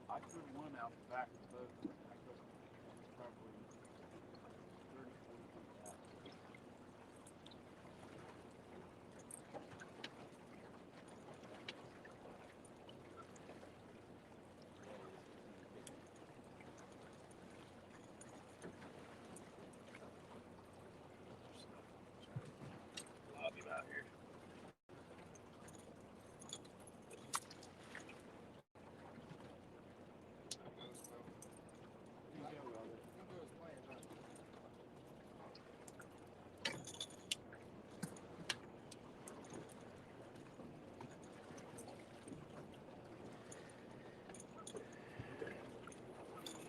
Speaker 1: I threw one out the back of the boat. I took probably 30, 40 feet out. Lobby out here.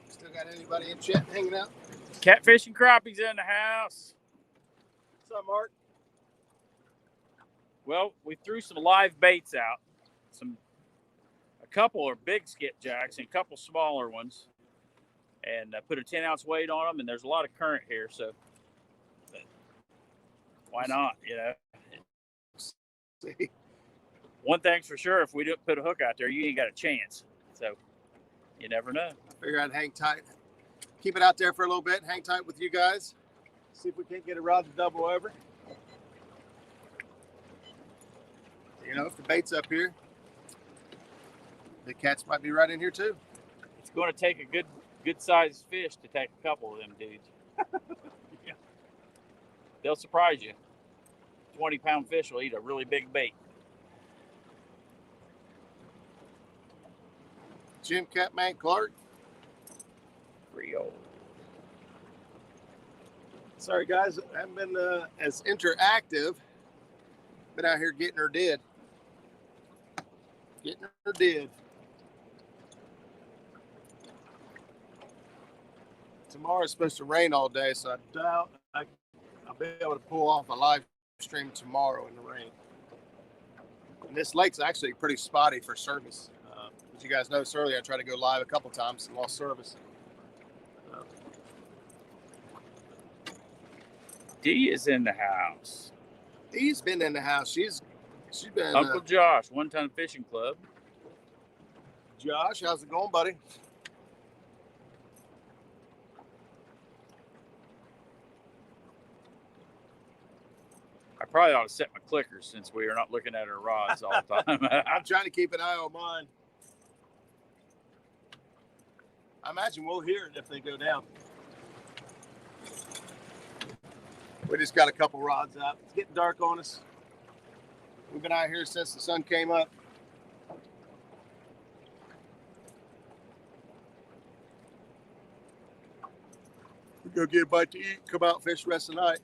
Speaker 2: Still got anybody in chat hanging out?
Speaker 1: Catfish and crappies in the house.
Speaker 2: What's up, Mark?
Speaker 1: Well, we threw some live baits out. A couple are big skipjacks and a couple smaller ones. And put a 10-ounce weight on them, and there's a lot of current here, so why not, you know?
Speaker 2: See.
Speaker 1: One thing's for sure, if we don't put a hook out there, you ain't got a chance. So you never know.
Speaker 2: Figure I'd hang tight. Keep it out there for a little bit, hang tight with you guys. See if we can't get a rod to double over. You know, if the bait's up here, the cats might be right in here too.
Speaker 1: It's going to take a good sized fish to take a couple of them dudes. Yeah. They'll surprise you. 20-pound fish will eat a really big bait.
Speaker 2: Jim Catman Clark.
Speaker 1: Real.
Speaker 2: Sorry guys, I haven't been as interactive. Been out here getting her dead. Getting her dead. Tomorrow's supposed to rain all day, so I doubt I'll be able to pull off a live stream tomorrow in the rain. And this lake's actually pretty spotty for service. As you guys noticed earlier, I tried to go live a couple times and lost service.
Speaker 1: Dee is in the house.
Speaker 2: Dee's been in the house. She's been
Speaker 1: Uncle Josh, One Ton Fishing Club.
Speaker 2: Josh, how's it going, buddy?
Speaker 1: I probably ought to set my clickers since we are not looking at our rods all the time.
Speaker 2: I'm trying to keep an eye on mine. I imagine we'll hear it if they go down. We just got a couple rods out. It's getting dark on us. We've been out here since the sun came up. We go get a bite to eat, come out, fish the rest of the night.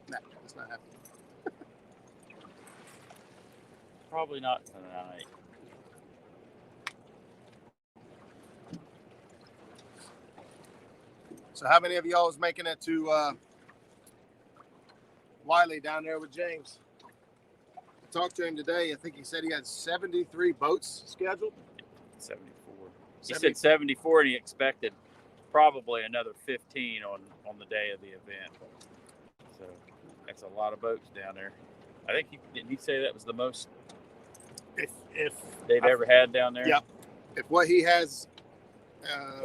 Speaker 2: Nah, that's not happening.
Speaker 1: Probably not tonight.
Speaker 2: So how many of y'all is making it to Wiley down there with James? I talked to him today. I think he said he had 73 boats scheduled.
Speaker 1: 74. He said 74, and he expected probably another 15 on the day of the event. So that's a lot of boats down there. I think didn't he say that was the most
Speaker 2: if
Speaker 1: they've ever had down there?
Speaker 2: Yep. If what he has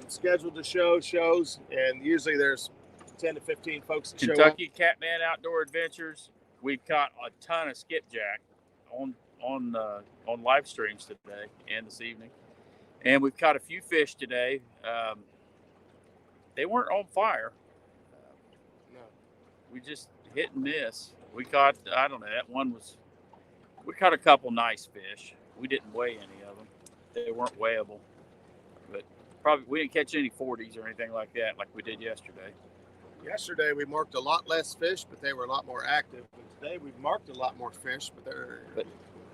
Speaker 2: scheduled to shows, and usually there's 10 to 15 folks that show up.
Speaker 1: Kentucky Catman Outdoor Adventures. We've caught a ton of skipjack on live streams today and this evening, and we've caught a few fish today. They weren't on fire.
Speaker 2: No,
Speaker 1: we just hit and miss. We caught, I don't know, we caught a couple nice fish. We didn't weigh any of them. They weren't weighable, but probably we didn't catch any 40s or anything like that like we did yesterday.
Speaker 2: Yesterday we marked a lot less fish, but they were a lot more active. And today we've marked a lot more fish, but they're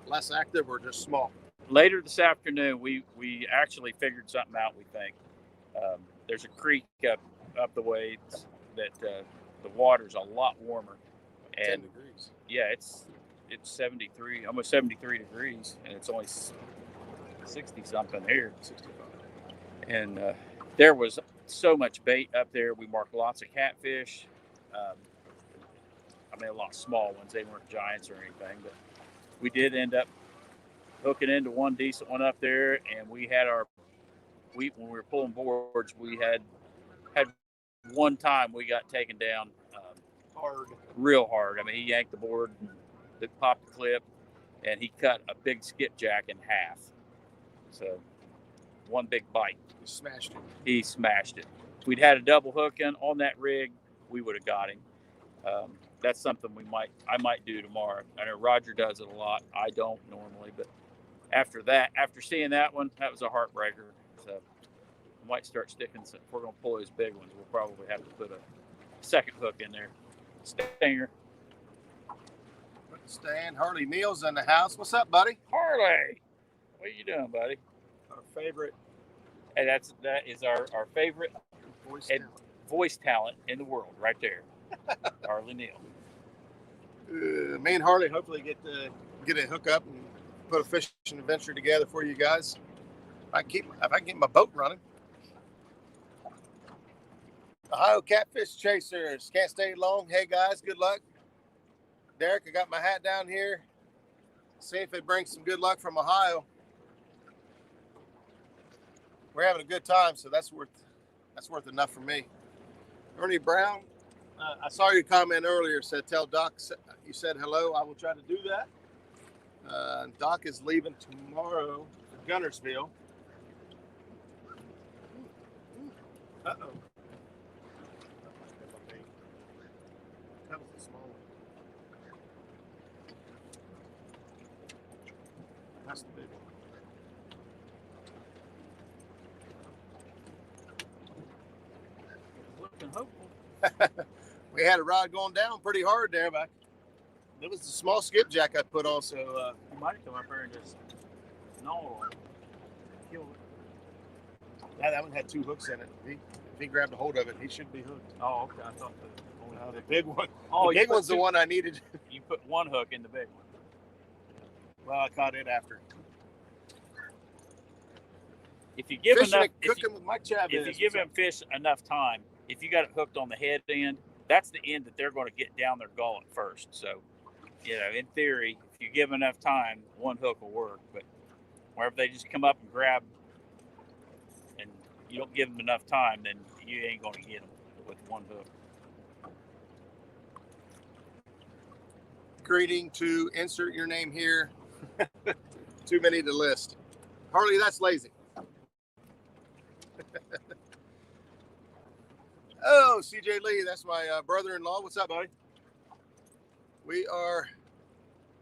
Speaker 2: less active or just small.
Speaker 1: Later this afternoon, we actually figured something out, we think. There's a creek up the way that the water's a lot warmer. And
Speaker 2: 10 degrees.
Speaker 1: Yeah, it's 73, almost 73 degrees, and it's only 60 something here.
Speaker 2: 65.
Speaker 1: And There was so much bait up there. We marked lots of catfish. I mean, a lot of small ones. They weren't giants or anything, but we did end up hooking into one decent one up there. And we had when we were pulling boards, we had one time we got taken down
Speaker 2: Hard.
Speaker 1: real hard. I mean, he yanked the board, and it popped the clip, and he cut a big skipjack in half. So one big bite. He smashed it. If we'd had a double hook in on that rig, we would have got him. That's something I might do tomorrow. I know Roger does it a lot. I don't normally, but after seeing that one, that was a heartbreaker. So I might start sticking. If we're gonna pull those big ones, we'll probably have to put a second hook in there. Stinger.
Speaker 2: Stan, Harley Neal's in the house. What's up, buddy?
Speaker 1: Harley, what are you doing, buddy?
Speaker 2: Our favorite.
Speaker 1: And that is our favorite voice talent in the world, right there. Harley Neal.
Speaker 2: Me and Harley hopefully get a hook up and put a fishing adventure together for you guys. If I can get my boat running. Ohio Catfish Chasers. Can't stay long. Hey guys, good luck. Derek, I got my hat down here. See if it brings some good luck from Ohio. We're having a good time, so that's worth enough for me. Ernie Brown, I saw your comment earlier. Said tell Doc you said hello. I will try to do that. Doc is leaving tomorrow for Gunnersville. Uh-oh. That was a small one. That's the big one.
Speaker 1: Looking hopeful.
Speaker 2: We had a rod going down pretty hard there, but it was the small skipjack I put on, so
Speaker 1: you might come up here and just gnaw on it. Kill it.
Speaker 2: Yeah, that one had two hooks in it. If he grabbed a hold of it, he should be hooked.
Speaker 1: Oh, okay. I thought
Speaker 2: The big one.
Speaker 1: Oh,
Speaker 2: the big one's the one I needed.
Speaker 1: You put one hook in the big one.
Speaker 2: Well, I caught it after.
Speaker 1: If you give
Speaker 2: Fishing
Speaker 1: enough,
Speaker 2: cooking with Mike Chavez.
Speaker 1: if you give them fish enough time, if you got it hooked on the head end, that's the end that they're going to get down their gullet first. So, in theory, if you give them enough time, one hook will work. But wherever they just come up and grab, and you don't give them enough time, then you ain't going to get them with one hook.
Speaker 2: Greeting to insert your name here. Too many to list. Harley, that's lazy. Oh, CJ Lee, that's my brother-in-law. What's up, buddy? We are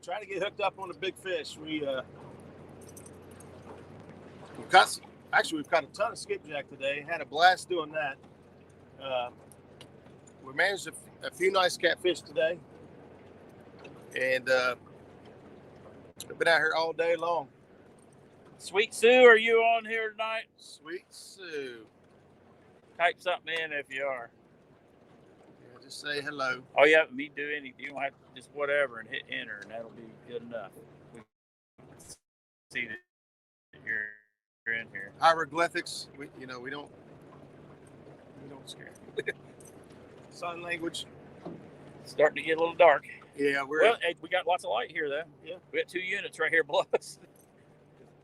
Speaker 2: trying to get hooked up on a big fish. We've caught a ton of skipjack today. Had a blast doing that. We managed a few nice catfish today. And I've been out here all day long.
Speaker 1: Sweet Sue, are you on here tonight?
Speaker 2: Sweet Sue.
Speaker 1: Type something in if you are.
Speaker 2: Yeah, just say hello.
Speaker 1: Oh, yeah, me do anything. You don't have to just whatever and hit enter, and that'll be good enough. We see that you're in here.
Speaker 2: Hieroglyphics, we don't scare. Sign language.
Speaker 1: It's starting to get a little dark.
Speaker 2: Yeah,
Speaker 1: hey, we got lots of light here, though.
Speaker 2: Yeah.
Speaker 1: We got 2 units right here below us.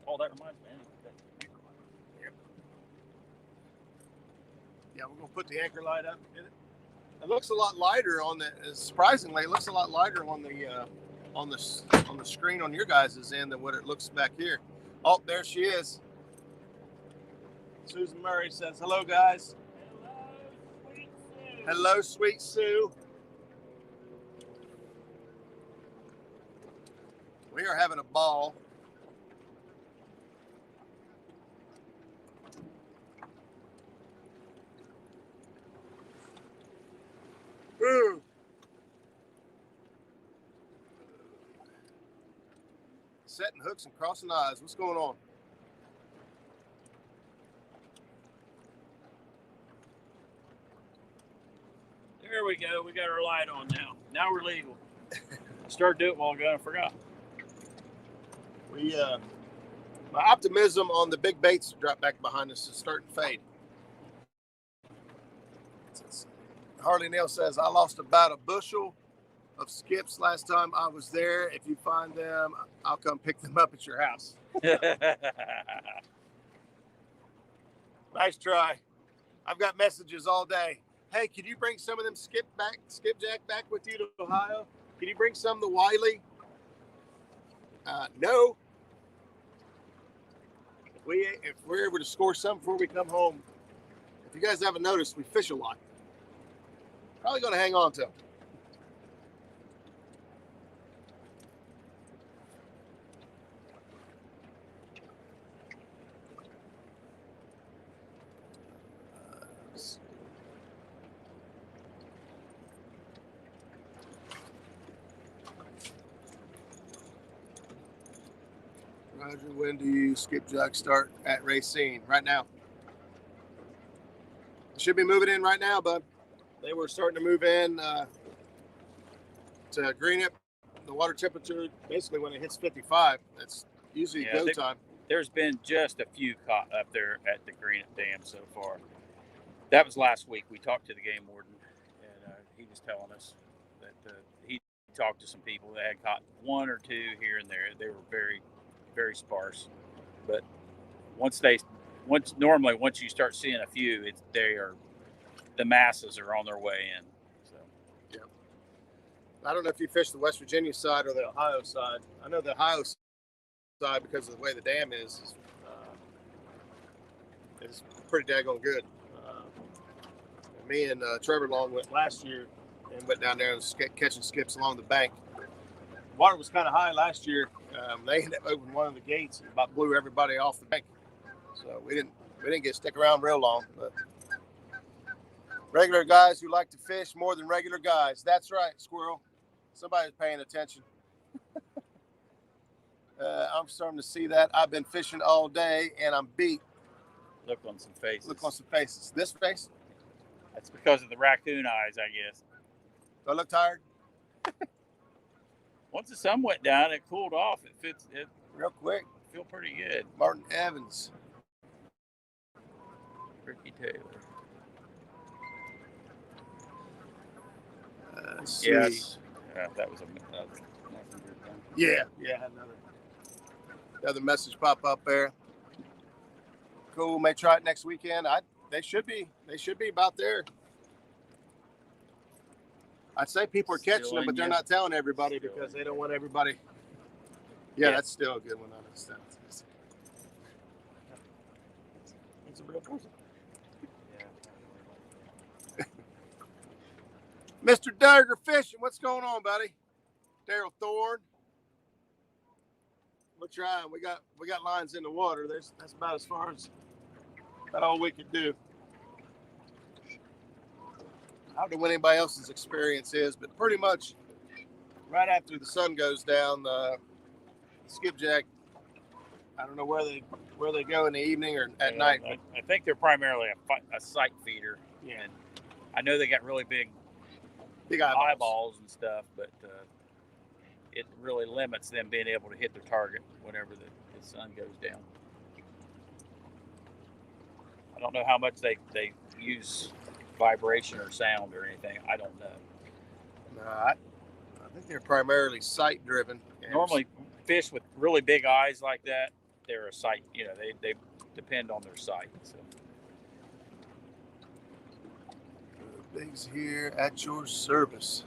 Speaker 1: Oh, that reminds me.
Speaker 2: Yeah, we're gonna put the anchor light up. It looks a lot lighter on the. Surprisingly, it looks a lot lighter on the screen on your guys' end than what it looks back here. Oh, there she is. Susan Murray says, "Hello, guys." Hello, Sweet Sue. We are having a ball. Ooh. Setting hooks and crossing eyes. What's going on?
Speaker 1: There we go. We got our light on now. Now we're legal. Started doing it while ago. I forgot.
Speaker 2: My optimism on the big baits drop back behind us is starting to fade. Harley Neal says, I lost about a bushel of skips last time I was there. If you find them, I'll come pick them up at your house. Nice try. I've got messages all day. Hey, can you bring some of them skipjack back with you to Ohio? Can you bring some to Wiley? No. If we're able to score some before we come home, if you guys haven't noticed, we fish a lot. Probably going to hang on to them. Roger, when do you skipjack start at Racine? Right now. Should be moving in right now, bud. They were starting to move in to green it. The water temperature, basically when it hits 55, that's usually go time.
Speaker 1: There's been just a few caught up there at the Green Dam so far. That was last week. We talked to the game warden, and he was telling us that he talked to some people that had caught one or two here and there. They were very, very sparse. But once you start seeing a few, the masses are on their way in. So
Speaker 2: yeah. I don't know if you fish the West Virginia side or the Ohio side. I know the Ohio side, because of the way the dam is pretty daggone good. Me and Trevor Long went last year and went down there and catching skips along the bank. Water was kind of high last year. They ended up opening one of the gates and about blew everybody off the bank. So we didn't get stick around real long. But regular guys who like to fish more than regular guys. That's right, Squirrel. Somebody's paying attention. I'm starting to see that. I've been fishing all day and I'm beat.
Speaker 1: Look on some faces.
Speaker 2: Look on some faces. This face?
Speaker 1: That's because of the raccoon eyes, I guess.
Speaker 2: Do I look tired?
Speaker 1: Once the sun went down, it cooled off. It fits it
Speaker 2: real quick.
Speaker 1: Feel pretty good.
Speaker 2: Martin Evans.
Speaker 1: Ricky Taylor.
Speaker 2: Yes.
Speaker 1: Yeah, that was
Speaker 2: Yeah, another message pop up there. Cool. May try it next weekend. They should be about there. I'd say people are catching them, but they're not telling everybody because they don't want everybody. Yeah, that's still a good one. I understand. It's a real person. Yeah. Mr. Duggar Fishing, what's going on, buddy? Daryl Thorne. We're trying. We got lines in the water. That's about as far as about all we could do. I don't know what anybody else's experience is, but pretty much right after the sun goes down, skipjack, I don't know where they go in the evening or at night.
Speaker 1: I think they're primarily a sight feeder.
Speaker 2: Yeah.
Speaker 1: And I know they got really big eyeballs and stuff, but it really limits them being able to hit their target whenever the sun goes down. I don't know how much they use vibration or sound or anything. I don't know.
Speaker 2: No, I think they're primarily sight driven.
Speaker 1: Normally fish with really big eyes like that, they're a sight, they depend on their sight. So.
Speaker 2: Bigs here at your service.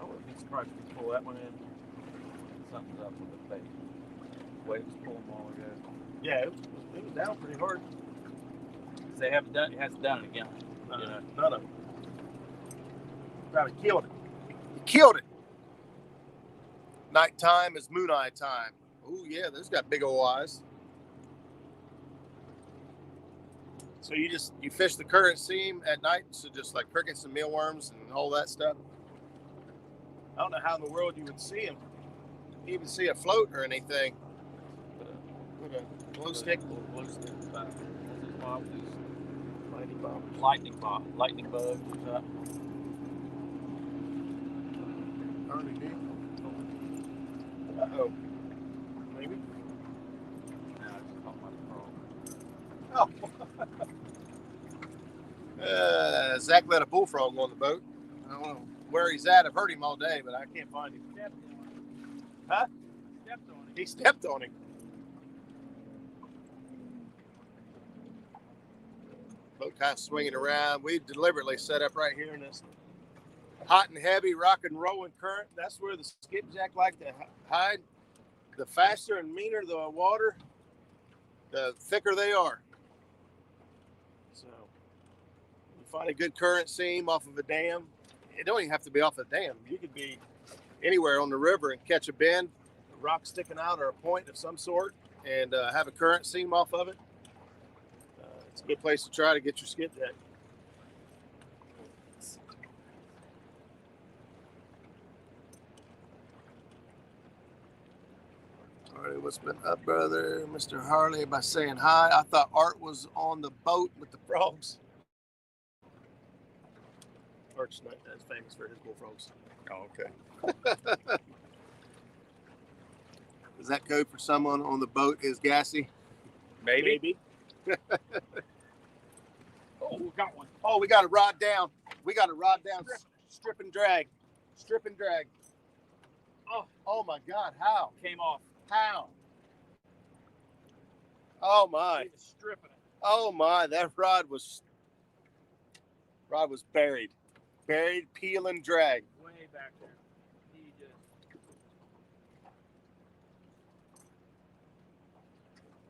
Speaker 1: I wouldn't be surprised if you pull that one in. Something's up with the bait. The way it was pulling a while ago.
Speaker 2: Yeah, it was down pretty hard.
Speaker 1: They haven't done. It hasn't done it again.
Speaker 2: None of them. Probably killed it. You killed it. Nighttime is moon eye time. Oh yeah, those got big old eyes. So you fish the current seam at night, so just like crickets and mealworms and all that stuff. I don't know how in the world you would see them, even see a float or anything. With a glow stick.
Speaker 1: Lightning bug. What's up?
Speaker 2: Uh-oh. Maybe?
Speaker 1: No, I just caught my frog.
Speaker 2: Oh. Zach let a bullfrog on the boat. I don't know where he's at. I've heard him all day, but I can't find him. Huh?
Speaker 1: Stepped on it.
Speaker 2: He stepped on him. Boat kind of swinging around. We deliberately set up right here in this hot and heavy rock and rolling current. That's where the skipjack like to hide. The faster and meaner the water, the thicker they are. So you find a good current seam off of a dam. It don't even have to be off a dam. You could be anywhere on the river and catch a bend, a rock sticking out or a point of some sort, and have a current seam off of it. It's a good place to try to get your skipjack. Harley, what's been up, brother? Mr. Harley, by saying hi. I thought Art was on the boat with the frogs. Art's not as famous for his bullfrogs.
Speaker 1: Oh, okay.
Speaker 2: Is that code for someone on the boat is gassy?
Speaker 1: Maybe. Oh, we got one.
Speaker 2: Oh, we got a rod down. We got a rod down. Strip and drag. Strip and drag. Oh my God. How?
Speaker 1: Came off.
Speaker 2: How? Oh my.
Speaker 1: He was stripping it.
Speaker 2: Oh my. That rod was buried. Buried, peel and drag.
Speaker 1: Way back there. He just.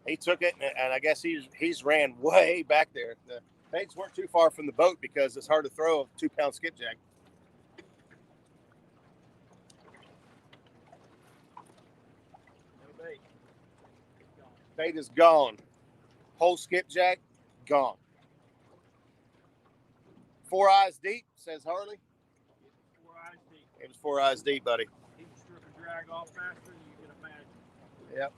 Speaker 2: He took it, and I guess he's ran way back there. The baits weren't too far from the boat because it's hard to throw a 2-pound skipjack.
Speaker 1: No bait.
Speaker 2: Bait is gone. Whole skipjack, gone. 4 eyes deep, says Harley.
Speaker 1: 4 eyes deep.
Speaker 2: It was 4 eyes deep, buddy.
Speaker 1: He can strip and drag off faster than you can imagine.
Speaker 2: Yep.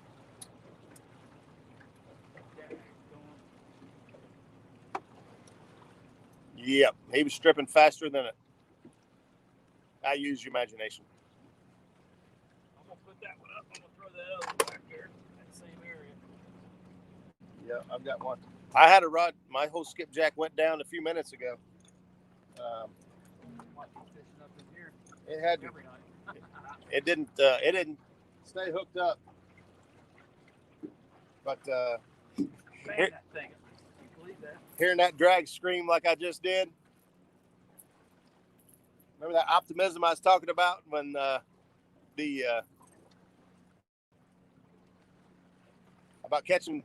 Speaker 2: Yep. He was stripping faster than it. I use your imagination.
Speaker 1: I'm going to put that one up. I'm going to throw that other one back there in that same area.
Speaker 2: Yeah, I've got one. I had a rod. My whole skipjack went down a few minutes ago.
Speaker 1: Fishing up in here
Speaker 2: It had to.
Speaker 1: every night.
Speaker 2: It didn't stay hooked up. But
Speaker 1: Man, that thing. Can you believe that?
Speaker 2: hearing that drag scream like I just did. Remember that optimism I was talking about when about catching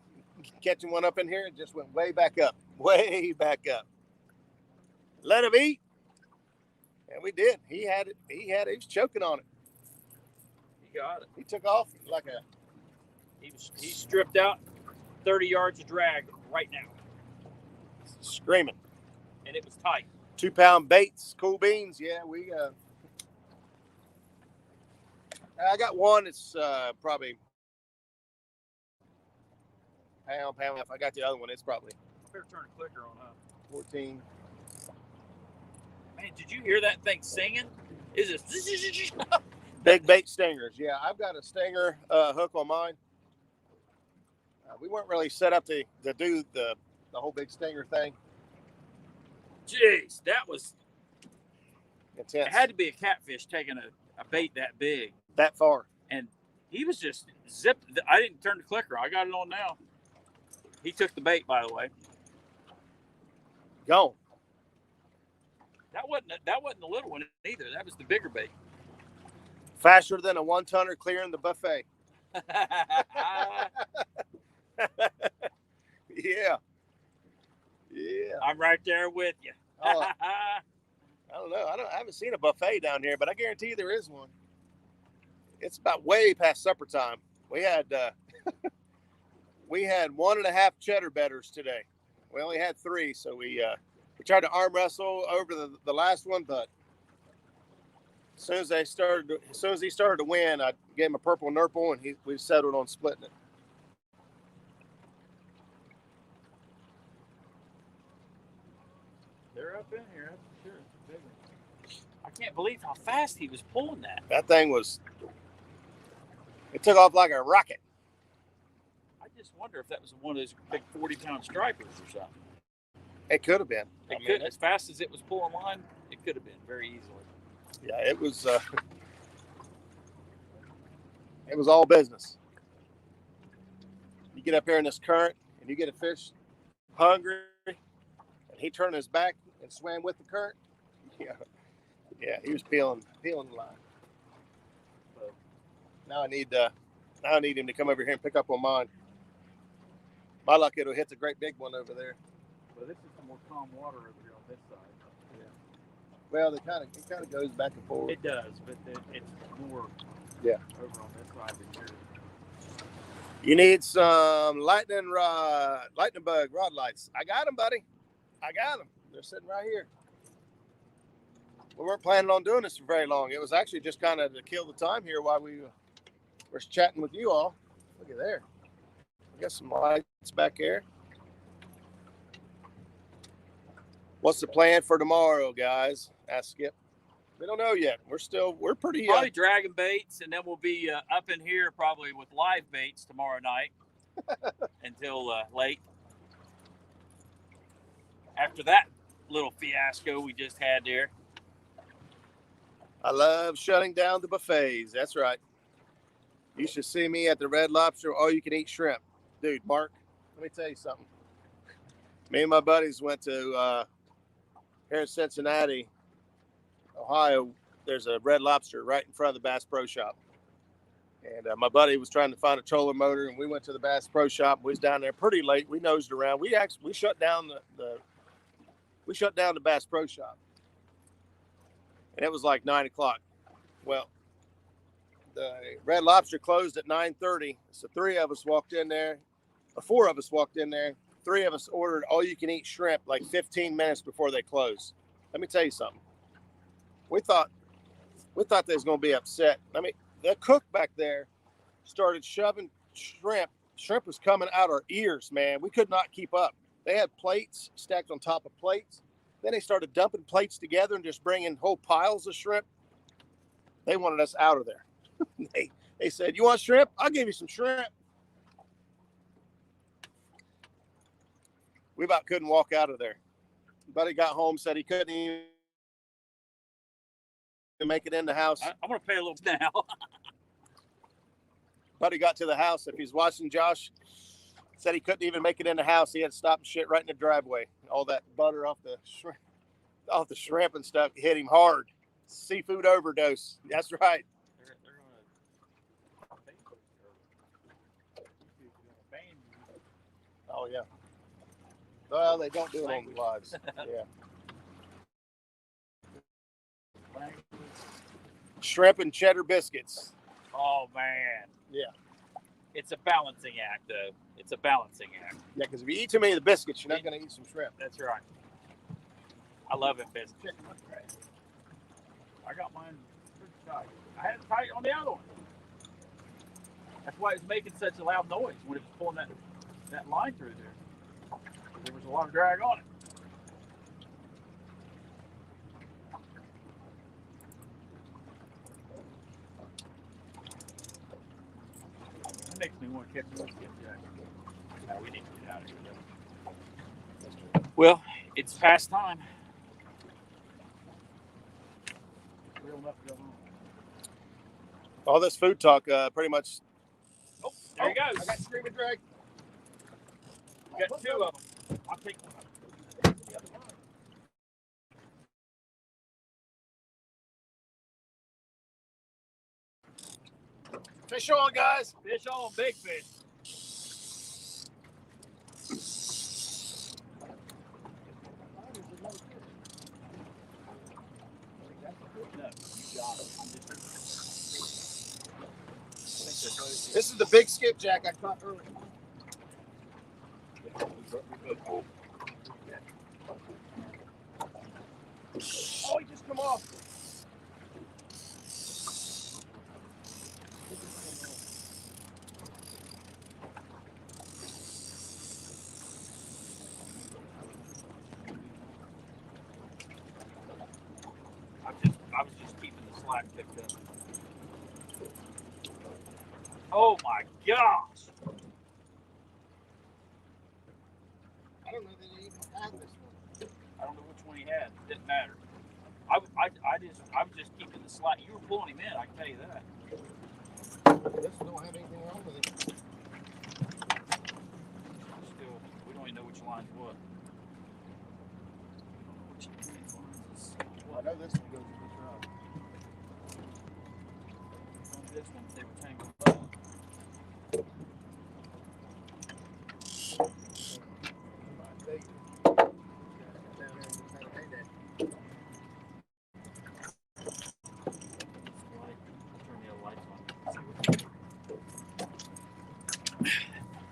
Speaker 2: one up in here? It just went way back up. Way back up. Let him eat. And we did. He had it. He was choking on it.
Speaker 1: He got it.
Speaker 2: He took off like a.
Speaker 1: He stripped out 30 yards of drag right now.
Speaker 2: Screaming.
Speaker 1: And it was tight.
Speaker 2: 2-pound baits, cool beans. Yeah, I got one. It's probably pound and a half. I got the other one. It's probably
Speaker 1: Better turn the clicker on, huh?
Speaker 2: 14.
Speaker 1: Man, did you hear that thing singing? Is it?
Speaker 2: Big bait stingers. Yeah, I've got a stinger hook on mine. We weren't really set up to do the whole big stinger thing.
Speaker 1: Jeez, that was
Speaker 2: Intense.
Speaker 1: It had to be a catfish taking a bait that big.
Speaker 2: That far.
Speaker 1: And he was just zipped. I didn't turn the clicker. I got it on now. He took the bait, by the way.
Speaker 2: Gone.
Speaker 1: That wasn't the little one either. That was the bigger bait.
Speaker 2: Faster than a 1-tonner clearing the buffet. Yeah. Yeah.
Speaker 1: I'm right there with you.
Speaker 2: Oh, I don't know. I haven't seen a buffet down here, but I guarantee there is one. It's about way past supper time. We had 1.5 cheddar bedders today. We only had 3, so we tried to arm wrestle over the last one, but as soon as he started to win, I gave him a purple nurple, and we settled on splitting it.
Speaker 1: They're up in here, that's for sure. Big one. I can't believe how fast he was pulling that.
Speaker 2: That thing it took off like a rocket.
Speaker 1: I just wonder if that was one of those big 40-pound stripers or something.
Speaker 2: It could have been.
Speaker 1: It could, as fast as it was pulling line, it could have been very easily.
Speaker 2: Yeah, it was. It was all business. You get up here in this current, and you get a fish hungry, and he turned his back and swam with the current. Yeah, he was peeling the line. So now I need him to come over here and pick up on mine. My luck, it'll hit the great big one over there.
Speaker 1: Well, this is some more calm water over here on this side.
Speaker 2: Yeah. Well, it kind of goes back and forth.
Speaker 1: It does, but it's more.
Speaker 2: Yeah.
Speaker 1: Over on this side than here.
Speaker 2: You need some lightning bug rod lights. I got them, buddy. I got them. They're sitting right here. We weren't planning on doing this for very long. It was actually just kind of to kill the time here while we were chatting with you all. Look at there. We got some lights back here. What's the plan for tomorrow, guys? Asked Skip. We don't know yet. We're pretty.
Speaker 1: Probably dragging baits, and then we'll be up in here probably with live baits tomorrow night until late. After that little fiasco we just had there.
Speaker 2: I love shutting down the buffets. That's right. You should see me at the Red Lobster all-you-can-eat shrimp. Dude, Mark, let me tell you something. Me and my buddies went to here in Cincinnati, Ohio. There's a Red Lobster right in front of the Bass Pro Shop. And my buddy was trying to find a trolling motor, and we went to the Bass Pro Shop. We was down there pretty late. We nosed around. We shut down the Bass Pro Shop. And it was like 9 o'clock. Well, the Red Lobster closed at 9:30. So 4 of us walked in there. 3 of us ordered all-you-can-eat shrimp like 15 minutes before they closed. Let me tell you something. We thought they was going to be upset. I mean, the cook back there started shoving shrimp. Shrimp was coming out our ears, man. We could not keep up. They had plates stacked on top of plates. Then they started dumping plates together and just bringing whole piles of shrimp. They wanted us out of there. They said, "You want shrimp? I'll give you some shrimp." We about couldn't walk out of there. Buddy got home, said he couldn't even make it in the house.
Speaker 1: I'm going to pay a little now.
Speaker 2: Buddy got to the house. If he's watching Josh, said he couldn't even make it in the house. He had to stop and shit right in the driveway. All that butter off the shrimp and stuff hit him hard. Seafood overdose. That's right. Oh, yeah. Well, they don't do it on the lives. Yeah. Shrimp and cheddar biscuits.
Speaker 1: Oh, man.
Speaker 2: Yeah.
Speaker 1: It's a balancing act, though. It's a balancing act.
Speaker 2: Yeah, because if you eat too many of the biscuits, you're not going to eat some shrimp.
Speaker 1: That's right. I love it, biscuits. I got mine pretty tight. I had it tight on the other one. That's why it was making such a loud noise when it was pulling that line through there. There was a lot of drag on it. That makes me want to catch more skipjack. No, we need to get out of here, though. Well, it's past time. Real enough to go home.
Speaker 2: All this food talk pretty much.
Speaker 1: Oh, there he goes.
Speaker 2: I got screaming drag.
Speaker 1: You got 2 of them. I'll take one.
Speaker 2: Fish on, guys.
Speaker 1: Fish on, big fish.
Speaker 2: This is the big skipjack I caught earlier. Oh, he just come off.
Speaker 1: I was just keeping the slack picked up. Oh my gosh!
Speaker 2: I don't know that they even had this one.
Speaker 1: didn't matter. I was just keeping the slide. You were pulling him in, I can tell you that.
Speaker 2: This don't have anything wrong with it.
Speaker 1: Still, we don't even know which line's what.
Speaker 2: I know this one goes to this rod.
Speaker 1: On this one, they were tangled up.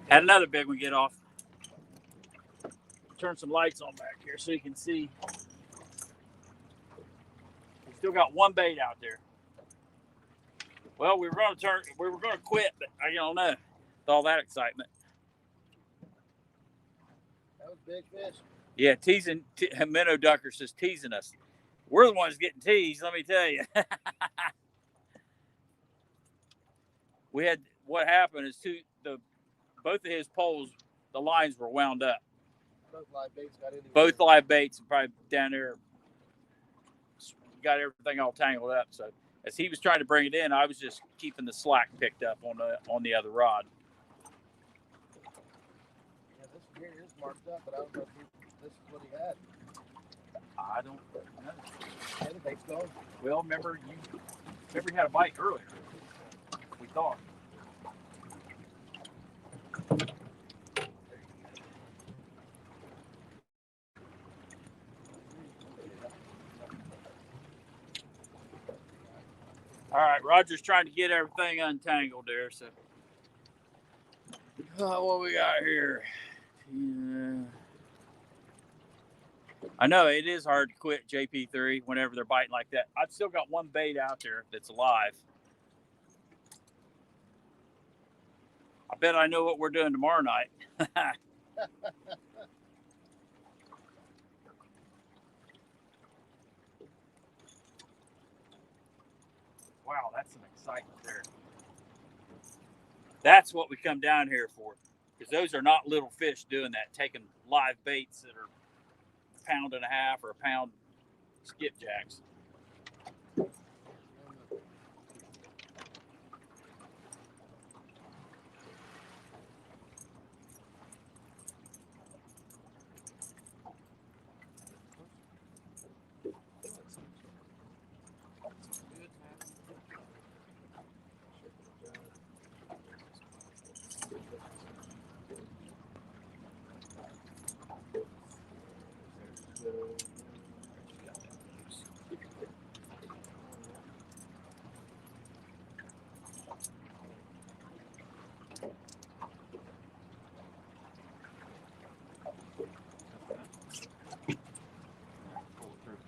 Speaker 1: Had another big one get off. Turn some lights on back here so you can see. We still got one bait out there. Well, we were going to quit, but I don't know. With all that excitement.
Speaker 2: That was big fish.
Speaker 1: Yeah, teasing. Minnow Ducker says teasing us. We're the ones getting teased, let me tell you. We had, what happened is both of his poles, the lines were wound up.
Speaker 2: Both live baits got in.
Speaker 1: Both live baits probably down there got everything all tangled up. So as he was trying to bring it in, I was just keeping the slack picked up on the other rod.
Speaker 2: Yeah, this here is marked up, but I don't know if this is what he had.
Speaker 1: I don't know.
Speaker 2: Yeah, the bait's gone.
Speaker 1: Well, remember you had a bite earlier. We thought. All right, Roger's trying to get everything untangled there. So, what we got here? Yeah. I know it is hard to quit JP3 whenever they're biting like that. I've still got one bait out there that's alive. I bet I know what we're doing tomorrow night. Wow, that's some excitement there. That's what we come down here for. Because those are not little fish doing that, taking live baits that are a pound and a half or a pound skipjacks.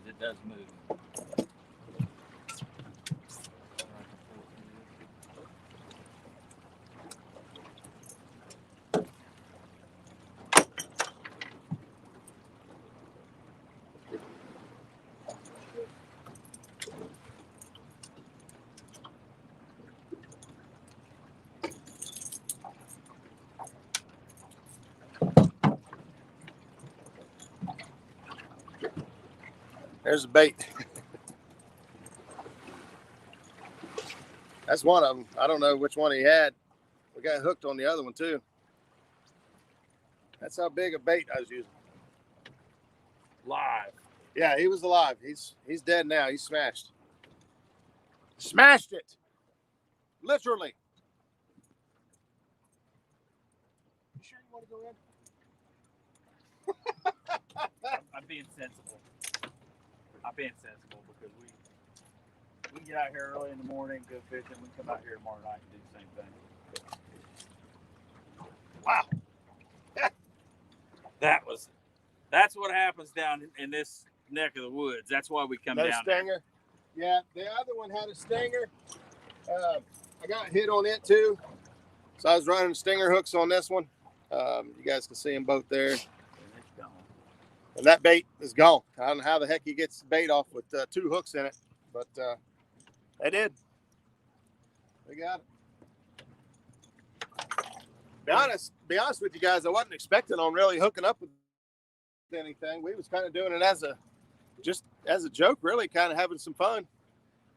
Speaker 1: It does move.
Speaker 2: There's a bait. That's one of them. I don't know which one he had. We got hooked on the other one too. That's how big a bait I was using.
Speaker 1: Live.
Speaker 2: Yeah, he was alive. He's dead now. He's smashed. Smashed it. Literally. You sure you want to go in?
Speaker 1: I'm being sensible. I'm being sensible because we get out here early in the morning, go fishing. We come out here tomorrow night and do the same thing.
Speaker 2: Wow.
Speaker 1: That's what happens down in this neck of the woods. That's why we come down.
Speaker 2: Stinger. Yeah, the other one had a stinger. I got hit on it too. So I was running stinger hooks on this one. You guys can see them both there. And that bait is gone. I don't know how the heck he gets the bait off with 2 hooks in it, but they did. They got it. Be honest with you guys, I wasn't expecting on really hooking up with anything. We was kind of doing it as a just as a joke, really kind of having some fun.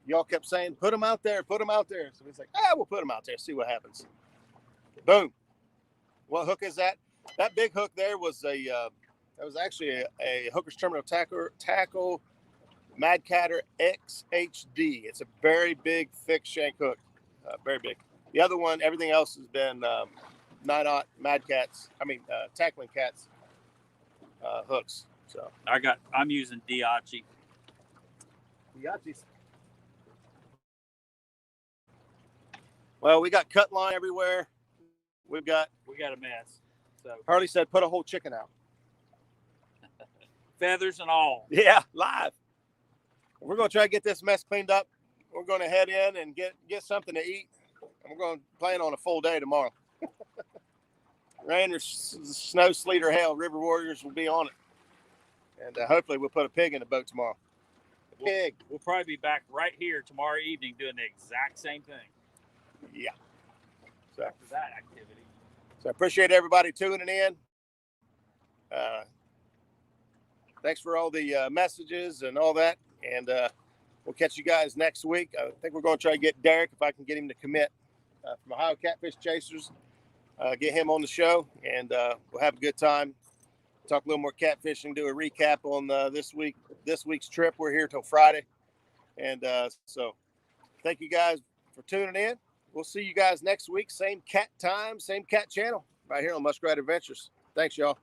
Speaker 2: Y'all kept saying, put them out there, put them out there. So it's like, we'll put them out there, see what happens. Boom. What hook is that? That big hook there was that was actually a Hooker's Terminal Tackle Madcatter XHD. It's a very big, thick shank hook, very big. The other one, everything else has been 9/0 tackling cats hooks. So
Speaker 1: I'm using Diachi.
Speaker 2: Well, we got cut line everywhere. We got
Speaker 1: a mess. So
Speaker 2: Harley said, put a whole chicken out.
Speaker 1: Feathers and all.
Speaker 2: Yeah, live. We're going to try to get this mess cleaned up. We're going to head in and get something to eat. And we're going to plan on a full day tomorrow. Rain or snow, sleet, or hail, River Warriors will be on it. And hopefully we'll put a pig in the boat tomorrow. Pig.
Speaker 1: We'll probably be back right here tomorrow evening doing the exact same thing.
Speaker 2: Yeah. So
Speaker 1: after that activity.
Speaker 2: So I appreciate everybody tuning in. Thanks for all the messages and all that. And we'll catch you guys next week. I think we're going to try to get Derek, if I can get him to commit, from Ohio Catfish Chasers. Get him on the show, and we'll have a good time. Talk a little more catfishing, do a recap on this week's trip. We're here till Friday. And so thank you guys for tuning in. We'll see you guys next week. Same cat time, same cat channel right here on Muskrat Adventures. Thanks, y'all.